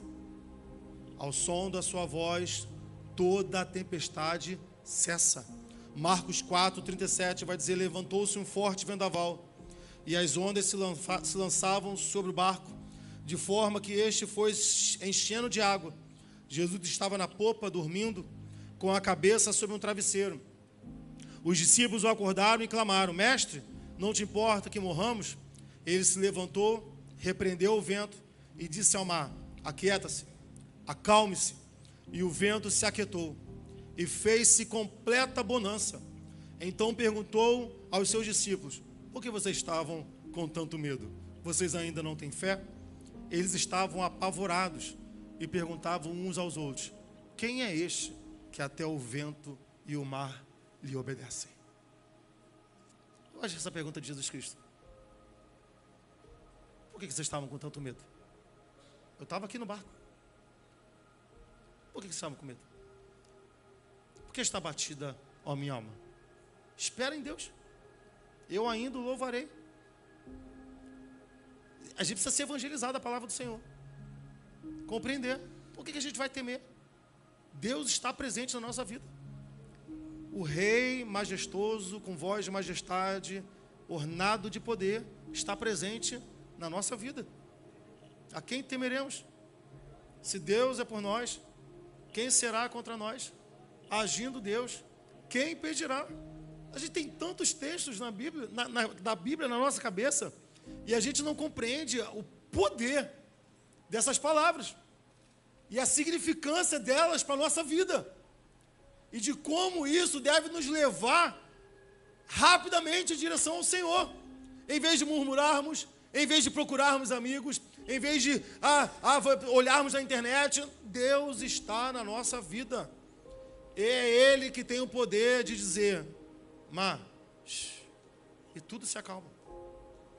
Ao som da sua voz, toda a tempestade cessa. Marcos 4:37 vai dizer, levantou-se um forte vendaval, e as ondas se lançavam sobre o barco, de forma que este foi enchendo de água. Jesus estava na popa, dormindo, com a cabeça sobre um travesseiro. Os discípulos o acordaram e clamaram, mestre, não te importa que morramos? Ele se levantou, repreendeu o vento e disse ao mar, aquieta-se, acalme-se. E o vento se aquietou e fez-se completa bonança. Então perguntou aos seus discípulos, por que vocês estavam com tanto medo? Vocês ainda não têm fé? Eles estavam apavorados e perguntavam uns aos outros, quem é este que até o vento e o mar lhe obedecem? Eu acho essa pergunta de Jesus Cristo. Por que vocês estavam com tanto medo? Eu estava aqui no barco. Por que vocês estavam com medo? Por que está batida, ó minha alma? Espera em Deus. Eu ainda o louvarei. A gente precisa ser evangelizado a palavra do Senhor. Compreender. Por que a gente vai temer? Deus está presente na nossa vida. O Rei majestoso, com voz de majestade, ornado de poder, está presente na nossa vida. A quem temeremos? Se Deus é por nós, quem será contra nós? Agindo Deus, quem impedirá? A gente tem tantos textos na Bíblia, da Bíblia na nossa cabeça, e a gente não compreende o poder dessas palavras e a significância delas para a nossa vida e de como isso deve nos levar rapidamente em direção ao Senhor, em vez de murmurarmos, em vez de procurarmos amigos, em vez de olharmos na internet. Deus está na nossa vida. É Ele que tem o poder de dizer, e tudo se acalma.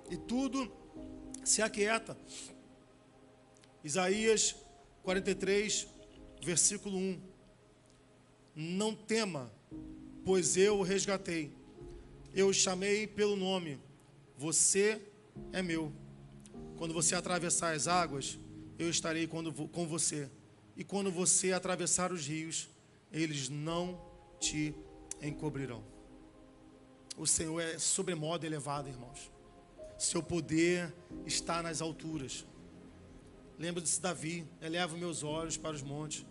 E tudo se aquieta. Isaías 43, versículo 1. Não tema, pois eu o resgatei. Eu o chamei pelo nome. Você é meu. Quando você atravessar as águas, eu estarei com você. E quando você atravessar os rios, eles não te encobrirão. O Senhor é sobremodo elevado, irmãos. Seu poder está nas alturas. Lembra-se de Davi: eleva meus olhos para os montes,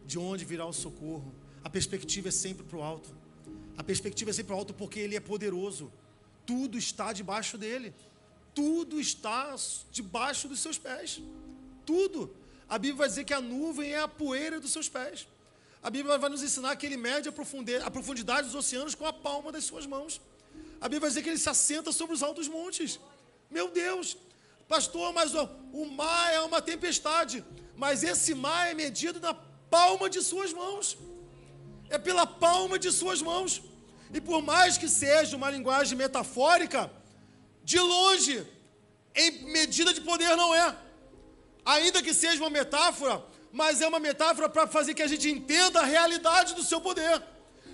de onde virá o socorro. A perspectiva é sempre para o alto. A perspectiva é sempre para o alto porque Ele é poderoso. Tudo está debaixo dEle. Tudo está debaixo dos seus pés. Tudo. A Bíblia vai dizer que a nuvem é a poeira dos seus pés. A Bíblia vai nos ensinar que Ele mede a profundidade dos oceanos com a palma das suas mãos. A Bíblia vai dizer que Ele se assenta sobre os altos montes. Meu Deus! Pastor, mas o mar é uma tempestade. Mas esse mar é medido na palma de suas mãos. É pela palma de suas mãos. E por mais que seja uma linguagem metafórica, de longe, em medida de poder não é. Ainda que seja uma metáfora, mas é uma metáfora para fazer que a gente entenda a realidade do seu poder.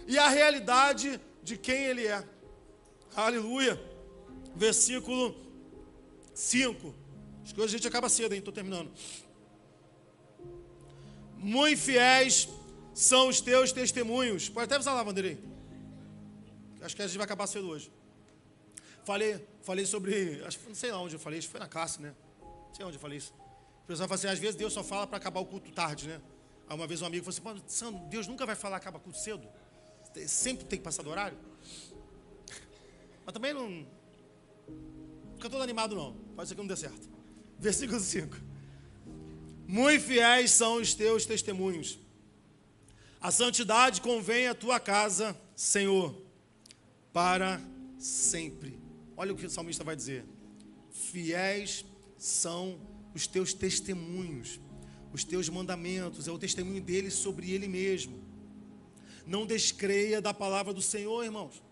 E a realidade de quem Ele é. Aleluia. Versículo 5. Acho que hoje a gente acaba cedo, hein? Estou terminando. Muito fiéis são os teus testemunhos. Pode até avisar lá, Vanderlei. Acho que a gente vai acabar cedo hoje. Falei sobre, não sei lá onde eu falei, acho que foi na Cássia, né? Não sei onde eu falei isso. O pessoal fala assim, às vezes Deus só fala para acabar o culto tarde, né? Aí uma vez um amigo falou assim: Sandro, Deus nunca vai falar acaba o culto cedo? Sempre tem que passar do horário? Mas também não fica todo animado não, pode ser que não dê certo. Versículo 5. Muito fiéis são os teus testemunhos. A santidade convém à tua casa, Senhor, para sempre. Olha o que o salmista vai dizer. Fiéis são os teus testemunhos, os teus mandamentos, é o testemunho dele sobre ele mesmo. Não descreia da palavra do Senhor, irmãos.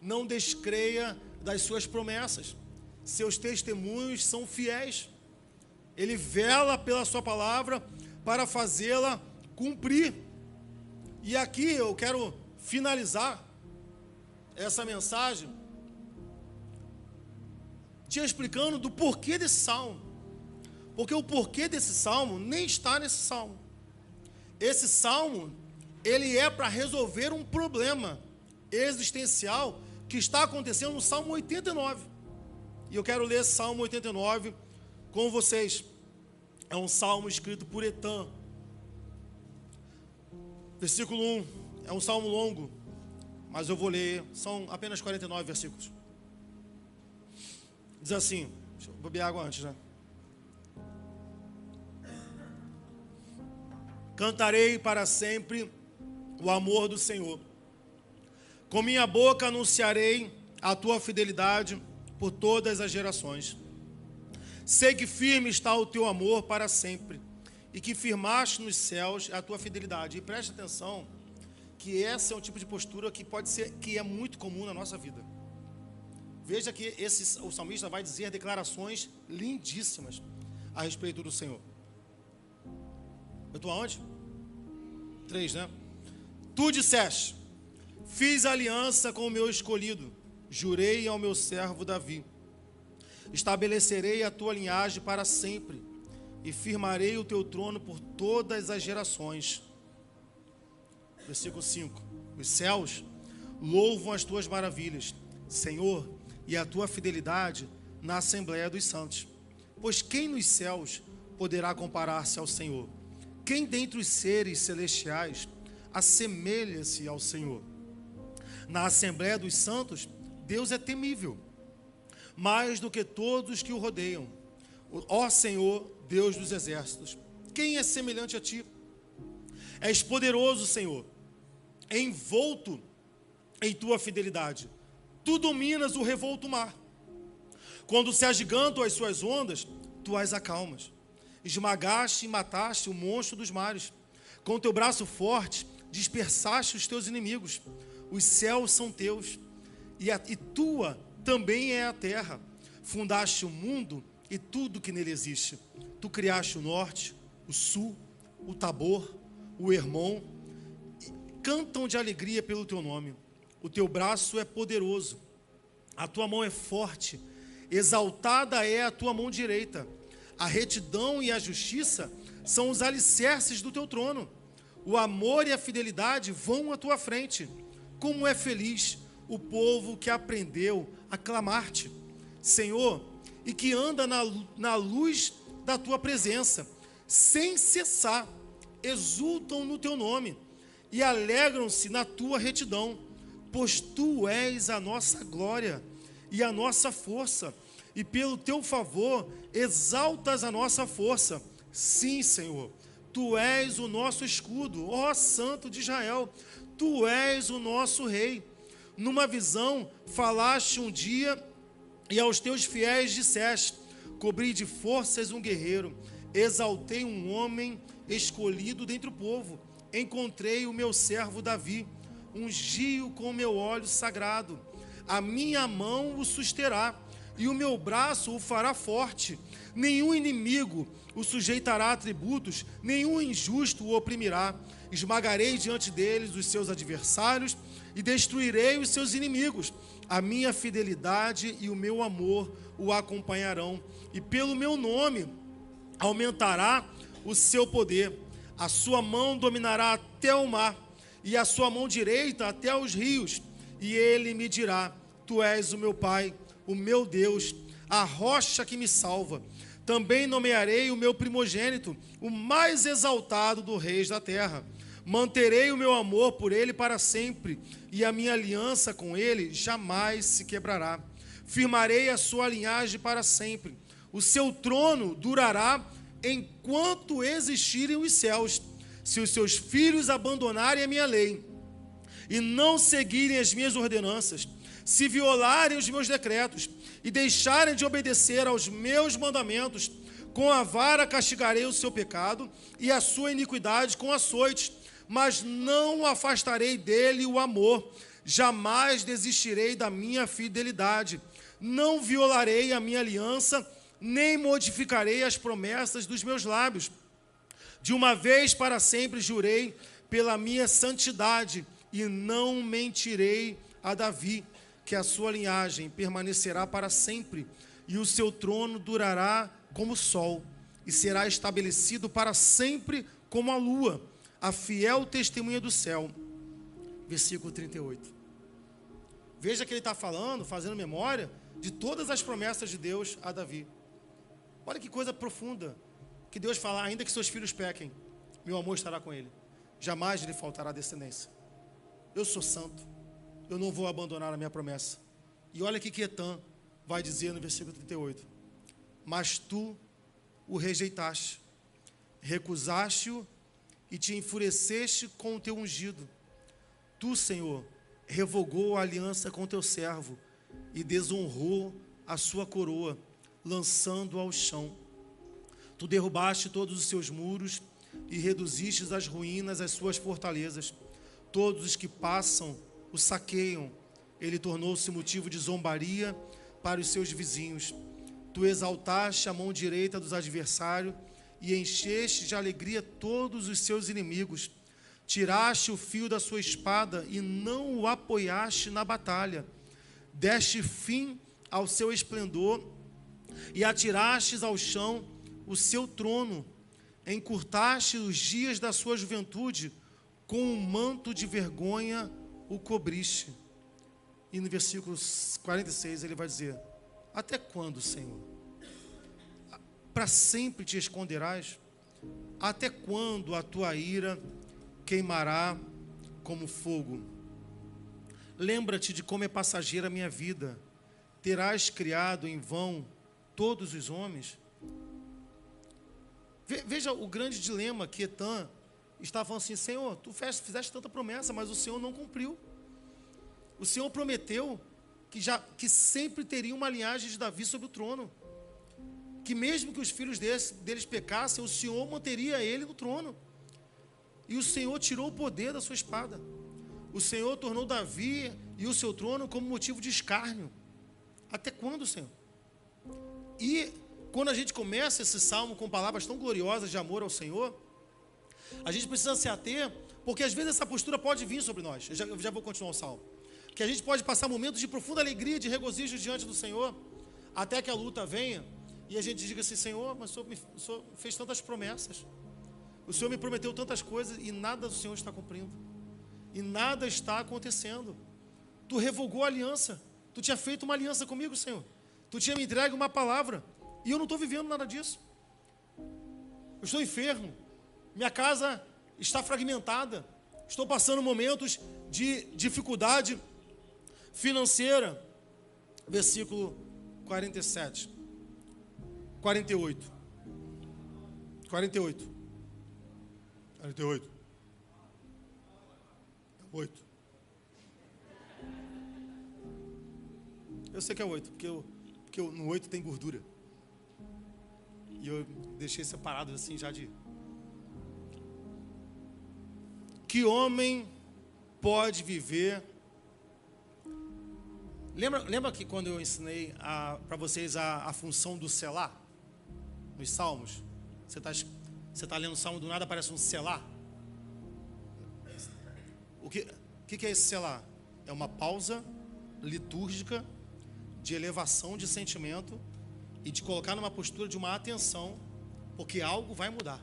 Não descreia das suas promessas. Seus testemunhos são fiéis. Ele vela pela sua palavra para fazê-la cumprir. E aqui eu quero finalizar essa mensagem te explicando do porquê desse salmo. Porque o porquê desse salmo nem está nesse salmo. Esse salmo, ele é para resolver um problema existencial que está acontecendo no Salmo 89. E eu quero ler esse Salmo 89 com vocês. É um salmo escrito por Etan. Versículo 1. É um salmo longo, mas eu vou ler. São apenas 49 versículos. Diz assim. Deixa eu beber água antes, né? Cantarei para sempre o amor do Senhor. Com minha boca anunciarei a tua fidelidade por todas as gerações. Sei que firme está o teu amor para sempre, e que firmaste nos céus a tua fidelidade. E preste atenção, que esse é um tipo de postura que pode ser, que é muito comum na nossa vida. Veja que o salmista vai dizer declarações lindíssimas a respeito do Senhor. Eu estou aonde? 3, né? Tu disseste: fiz aliança com o meu escolhido, jurei ao meu servo Davi. Estabelecerei a tua linhagem para sempre, e firmarei o teu trono por todas as gerações. Versículo 5. Os céus louvam as tuas maravilhas, Senhor, e a tua fidelidade na Assembleia dos Santos. Pois quem nos céus poderá comparar-se ao Senhor? Quem dentre os seres celestiais assemelha-se ao Senhor? Na Assembleia dos Santos, Deus é temível, mais do que todos que o rodeiam. Ó Senhor, Deus dos exércitos, quem é semelhante a ti? És poderoso, Senhor, envolto em tua fidelidade. Tu dominas o revolto mar. Quando se agigantam as suas ondas, tu as acalmas. Esmagaste e mataste o monstro dos mares. Com teu braço forte, dispersaste os teus inimigos. Os céus são teus, e tua também é a terra. Fundaste o mundo e tudo que nele existe. Tu criaste o norte, o sul, o Tabor, o Hermon, cantam de alegria pelo teu nome. O teu braço é poderoso, a tua mão é forte, exaltada é a tua mão direita. A retidão e a justiça são os alicerces do teu trono. O amor e a fidelidade vão à tua frente. Como é feliz o povo que aprendeu a clamar-te, Senhor, e que anda na luz da tua presença, sem cessar, exultam no teu nome e alegram-se na tua retidão, pois tu és a nossa glória e a nossa força, e pelo teu favor exaltas a nossa força. Sim, Senhor, tu és o nosso escudo, ó Santo de Israel, tu és o nosso rei. Numa visão falaste um dia e aos teus fiéis disseste: cobri de forças um guerreiro, exaltei um homem escolhido dentre o povo, encontrei o meu servo Davi, ungi-o com o meu óleo sagrado, a minha mão o susterá e o meu braço o fará forte. Nenhum inimigo o sujeitará a tributos, nenhum injusto o oprimirá. Esmagarei diante deles os seus adversários e destruirei os seus inimigos. A minha fidelidade e o meu amor o acompanharão, e pelo meu nome aumentará o seu poder. A sua mão dominará até o mar, e a sua mão direita até os rios. E ele me dirá: tu és o meu Pai, o meu Deus, a rocha que me salva. Também nomearei o meu primogênito, o mais exaltado dos reis da terra. Manterei o meu amor por ele para sempre, e a minha aliança com ele jamais se quebrará. Firmarei a sua linhagem para sempre. O seu trono durará enquanto existirem os céus. Se os seus filhos abandonarem a minha lei e não seguirem as minhas ordenanças, se violarem os meus decretos e deixarem de obedecer aos meus mandamentos, com a vara castigarei o seu pecado e a sua iniquidade com açoites, mas não afastarei dele o amor, jamais desistirei da minha fidelidade, não violarei a minha aliança, nem modificarei as promessas dos meus lábios. De uma vez para sempre jurei pela minha santidade e não mentirei a Davi, que a sua linhagem permanecerá para sempre e o seu trono durará como o sol e será estabelecido para sempre como a lua, a fiel testemunha do céu. Versículo 38. Veja que ele está falando, fazendo memória de todas as promessas de Deus a Davi. Olha que coisa profunda, que Deus fala: ainda que seus filhos pequem, meu amor estará com ele, jamais lhe faltará descendência. Eu sou santo, eu não vou abandonar a minha promessa. E olha o que Etã vai dizer no versículo 38. Mas tu o rejeitaste, recusaste-o e te enfureceste com o teu ungido. Tu, Senhor, revogou a aliança com teu servo e desonrou a sua coroa, lançando-o ao chão. Tu derrubaste todos os seus muros e reduziste às ruínas as suas fortalezas. Todos os que passam o saqueiam. Ele tornou-se motivo de zombaria para os seus vizinhos. Tu exaltaste a mão direita dos adversários e encheste de alegria todos os seus inimigos. Tiraste o fio da sua espada e não o apoiaste na batalha. Deste fim ao seu esplendor e atirastes ao chão o seu trono. Encurtaste os dias da sua juventude, com um manto de vergonha o cobriste. E no versículo 46 ele vai dizer: até quando, Senhor? Para sempre te esconderás? Até quando a tua ira queimará como fogo? Lembra-te de como é passageira a minha vida. Terás criado em vão todos os homens? Veja o grande dilema que Etã está falando assim: Senhor, tu fizeste tanta promessa, mas o Senhor não cumpriu. O Senhor prometeu que sempre teria uma linhagem de Davi sobre o trono, que mesmo que os filhos deles pecassem, o Senhor manteria ele no trono. E o Senhor tirou o poder da sua espada. O Senhor tornou Davi e o seu trono como motivo de escárnio. Até quando, Senhor? E quando a gente começa esse salmo com palavras tão gloriosas de amor ao Senhor, a gente precisa se ater, porque às vezes essa postura pode vir sobre nós. Eu já vou continuar o salmo. Que a gente pode passar momentos de profunda alegria, de regozijo diante do Senhor, até que a luta venha, e a gente diga assim: Senhor, mas o Senhor fez tantas promessas, o Senhor me prometeu tantas coisas, e nada do Senhor está cumprindo, e nada está acontecendo. Tu revogou a aliança, tu tinha feito uma aliança comigo, Senhor, tu tinha me entregue uma palavra, e eu não estou vivendo nada disso. Eu estou enfermo, minha casa está fragmentada, estou passando momentos de dificuldade financeira. Versículo 48. 48. É 8. Eu sei que é 8, porque no 8 tem gordura. E eu deixei separado assim já de... Que homem pode viver... Lembra que quando eu ensinei para vocês a função do selar? Nos salmos? Você tá lendo o salmo, do nada aparece um selar. O que é esse selar? É uma pausa litúrgica de elevação de sentimento e de colocar numa postura de uma atenção, porque algo vai mudar.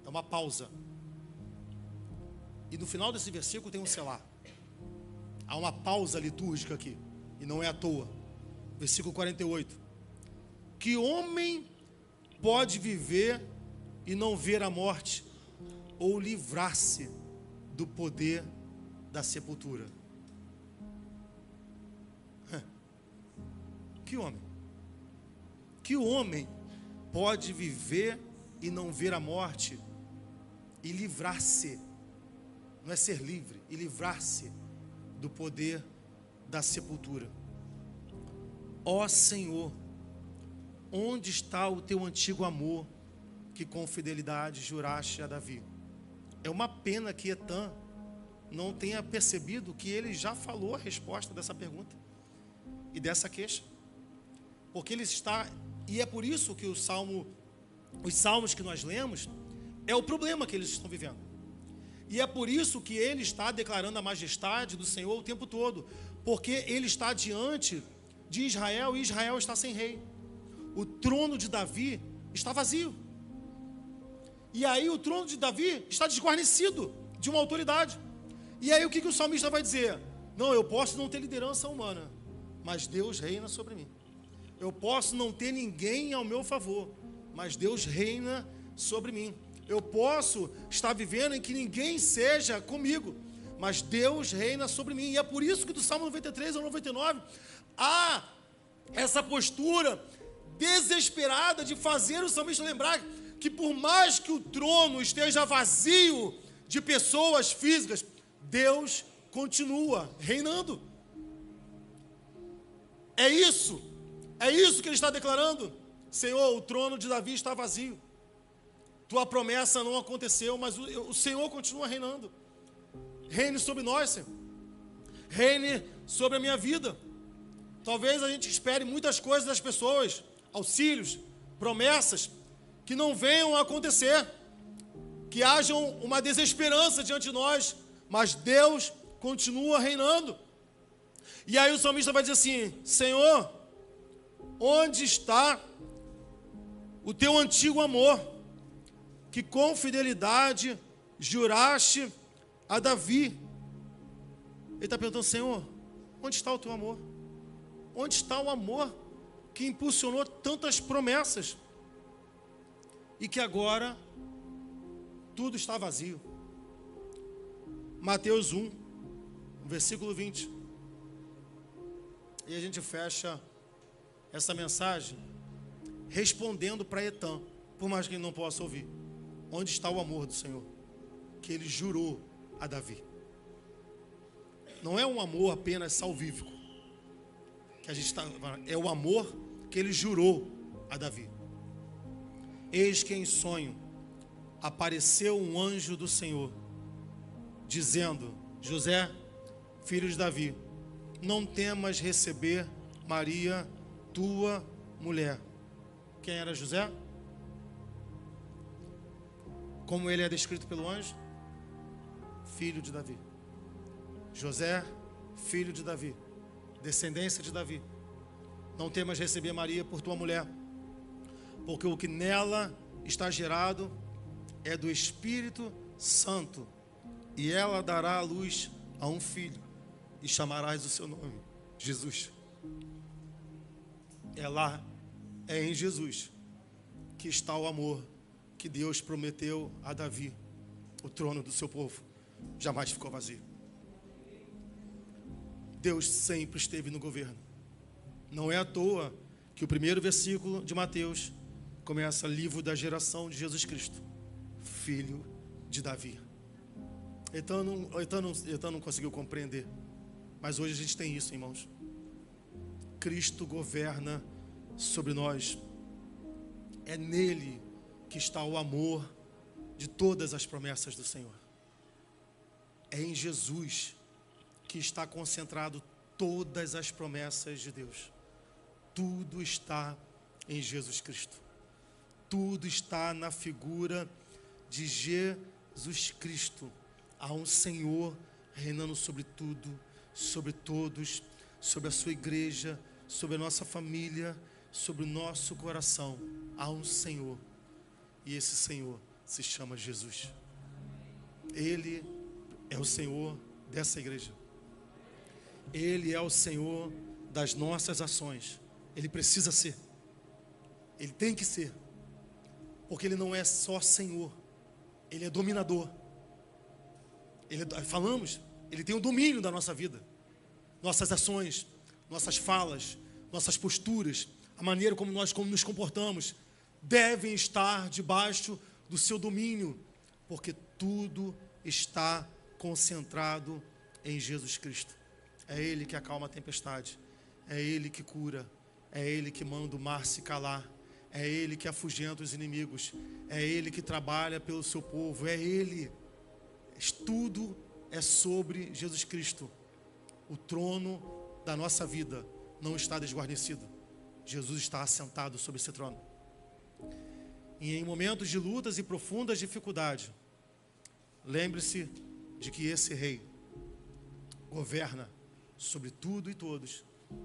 É uma pausa. E no final desse versículo tem um selar. Há uma pausa litúrgica aqui, e não é à toa. Versículo 48. Que homem pode viver e não ver a morte, ou livrar-se do poder da sepultura? Que homem? Que homem pode viver e não ver a morte, e livrar-se, não é ser livre, e livrar-se do poder da sepultura? Ó Senhor, onde está o teu antigo amor, que com fidelidade juraste a Davi? É uma pena que Etan não tenha percebido que ele já falou a resposta dessa pergunta e dessa queixa, porque ele está, e é por isso que os salmos que nós lemos, é o problema que eles estão vivendo. E é por isso que ele está declarando a majestade do Senhor o tempo todo, porque ele está diante de Israel, e Israel está sem rei. O trono de Davi está vazio. E aí o trono de Davi está desguarnecido de uma autoridade. E aí o que o salmista vai dizer? Não, eu posso não ter liderança humana, mas Deus reina sobre mim. Eu posso não ter ninguém ao meu favor, mas Deus reina sobre mim. Eu posso estar vivendo em que ninguém seja comigo, mas Deus reina sobre mim. E é por isso que do Salmo 93 ao 99, há essa postura desesperada de fazer o salmista lembrar que por mais que o trono esteja vazio de pessoas físicas, Deus continua reinando. É isso que ele está declarando. Senhor, o trono de Davi está vazio. Tua promessa não aconteceu, mas o Senhor continua reinando. Reine sobre nós, Senhor. Reine sobre a minha vida. Talvez a gente espere muitas coisas das pessoas, auxílios, promessas, que não venham a acontecer, que hajam uma desesperança diante de nós, mas Deus continua reinando. E aí o salmista vai dizer assim: Senhor, onde está o teu antigo amor, que com fidelidade juraste a Davi? Ele está perguntando: Senhor, onde está o teu amor? Onde está o amor que impulsionou tantas promessas e que agora tudo está vazio? Mateus 1, versículo 20. E a gente fecha essa mensagem respondendo para Etan, por mais que ele não possa ouvir. Onde está o amor do Senhor que ele jurou a Davi? Não é um amor apenas salvífico que a gente está, é o amor que ele jurou a Davi. Eis que em sonho apareceu um anjo do Senhor, dizendo: José, filho de Davi, não temas receber Maria, tua mulher, Quem era José? Como ele é descrito pelo anjo? Filho de Davi. José, filho de Davi, descendência de Davi. Não temas receber Maria por tua mulher, porque o que nela está gerado é do Espírito Santo, e ela dará à luz a um filho, e chamarás o seu nome Jesus. É em Jesus que está o amor que Deus prometeu a Davi. O trono do seu povo jamais ficou vazio. Deus sempre esteve no governo. Não é à toa que o primeiro versículo de Mateus começa: livro da geração de Jesus Cristo, filho de Davi. Então não conseguiu compreender, mas hoje a gente tem isso, irmãos. Cristo governa sobre nós. É nele que está o amor de todas as promessas do Senhor. É em Jesus que está concentrado todas as promessas de Deus. Tudo está em Jesus Cristo. Tudo está na figura de Jesus Cristo. Há um Senhor reinando sobre tudo, sobre todos, sobre a sua igreja, sobre a nossa família, sobre o nosso coração. Há um Senhor, e esse Senhor se chama Jesus. Ele é o Senhor dessa igreja. Ele é o Senhor das nossas ações. Ele precisa ser. Ele tem que ser. Porque Ele não é só Senhor. Ele é dominador. Ele tem o domínio da nossa vida. Nossas ações, nossas falas, nossas posturas, a maneira como nós nos comportamos, devem estar debaixo do seu domínio. Porque tudo está concentrado em Jesus Cristo. É Ele que acalma a tempestade. É Ele que cura. É Ele que manda o mar se calar. É Ele que afugenta os inimigos. É Ele que trabalha pelo seu povo. É Ele. Tudo é sobre Jesus Cristo. O trono da nossa vida não está desguarnecido. Jesus está assentado sobre esse trono. E em momentos de lutas e profundas dificuldades, lembre-se de que esse Rei governa sobre tudo e todos.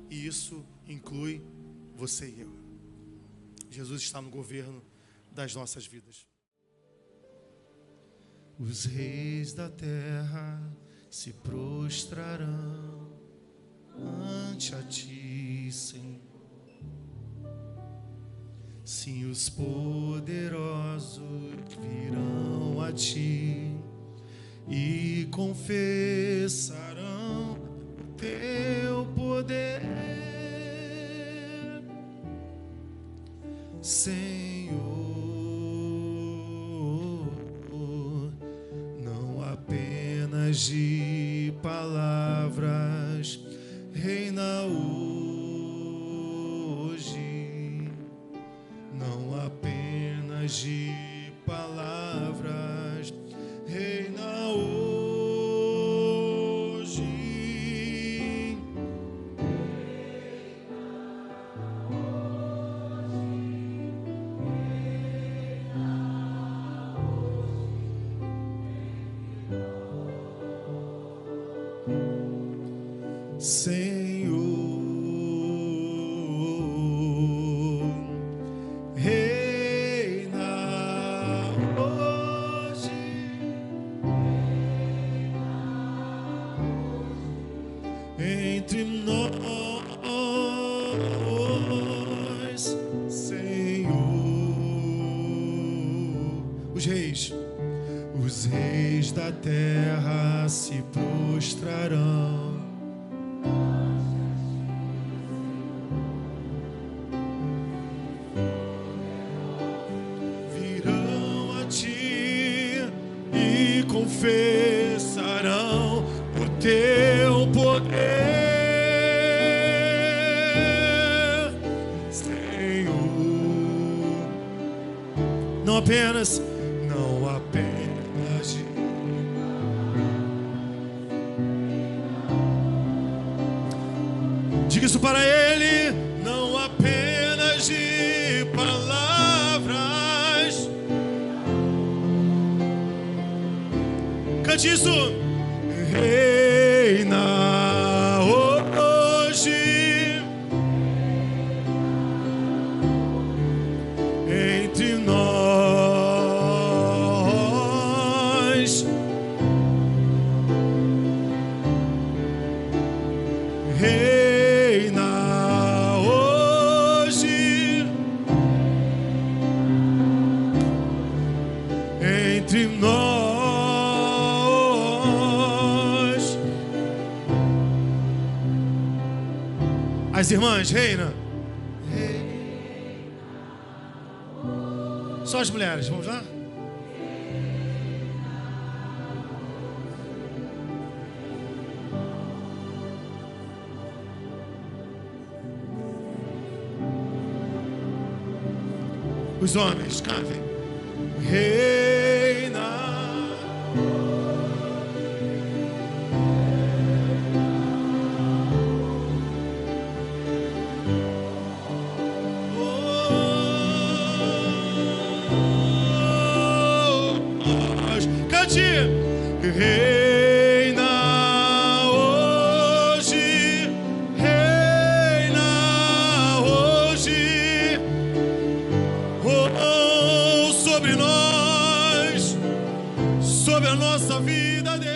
E isso inclui você e eu. Jesus está no governo das nossas vidas. Os reis da terra se prostrarão ante a ti, Senhor. Sim, os poderosos virão a ti e confessarão o teu poder, Senhor. Não apenas de palavras, reina hoje. Não apenas de palavras, reina hoje. Senhor, reina hoje, entre nós, Senhor. Os reis da terra se prostrarão confessarão o teu poder, Senhor. Não apenas de... Diga isso para Ele, não apenas de palavras. Cante isso. Reina hoje entre nós. Reina hoje entre nós. As irmãs, reina. Só as mulheres, vamos lá? Os homens, cantem. Reina. Cante. Reina hoje. Reina hoje. Oh, sobre nós, sobre a nossa vida, Deus.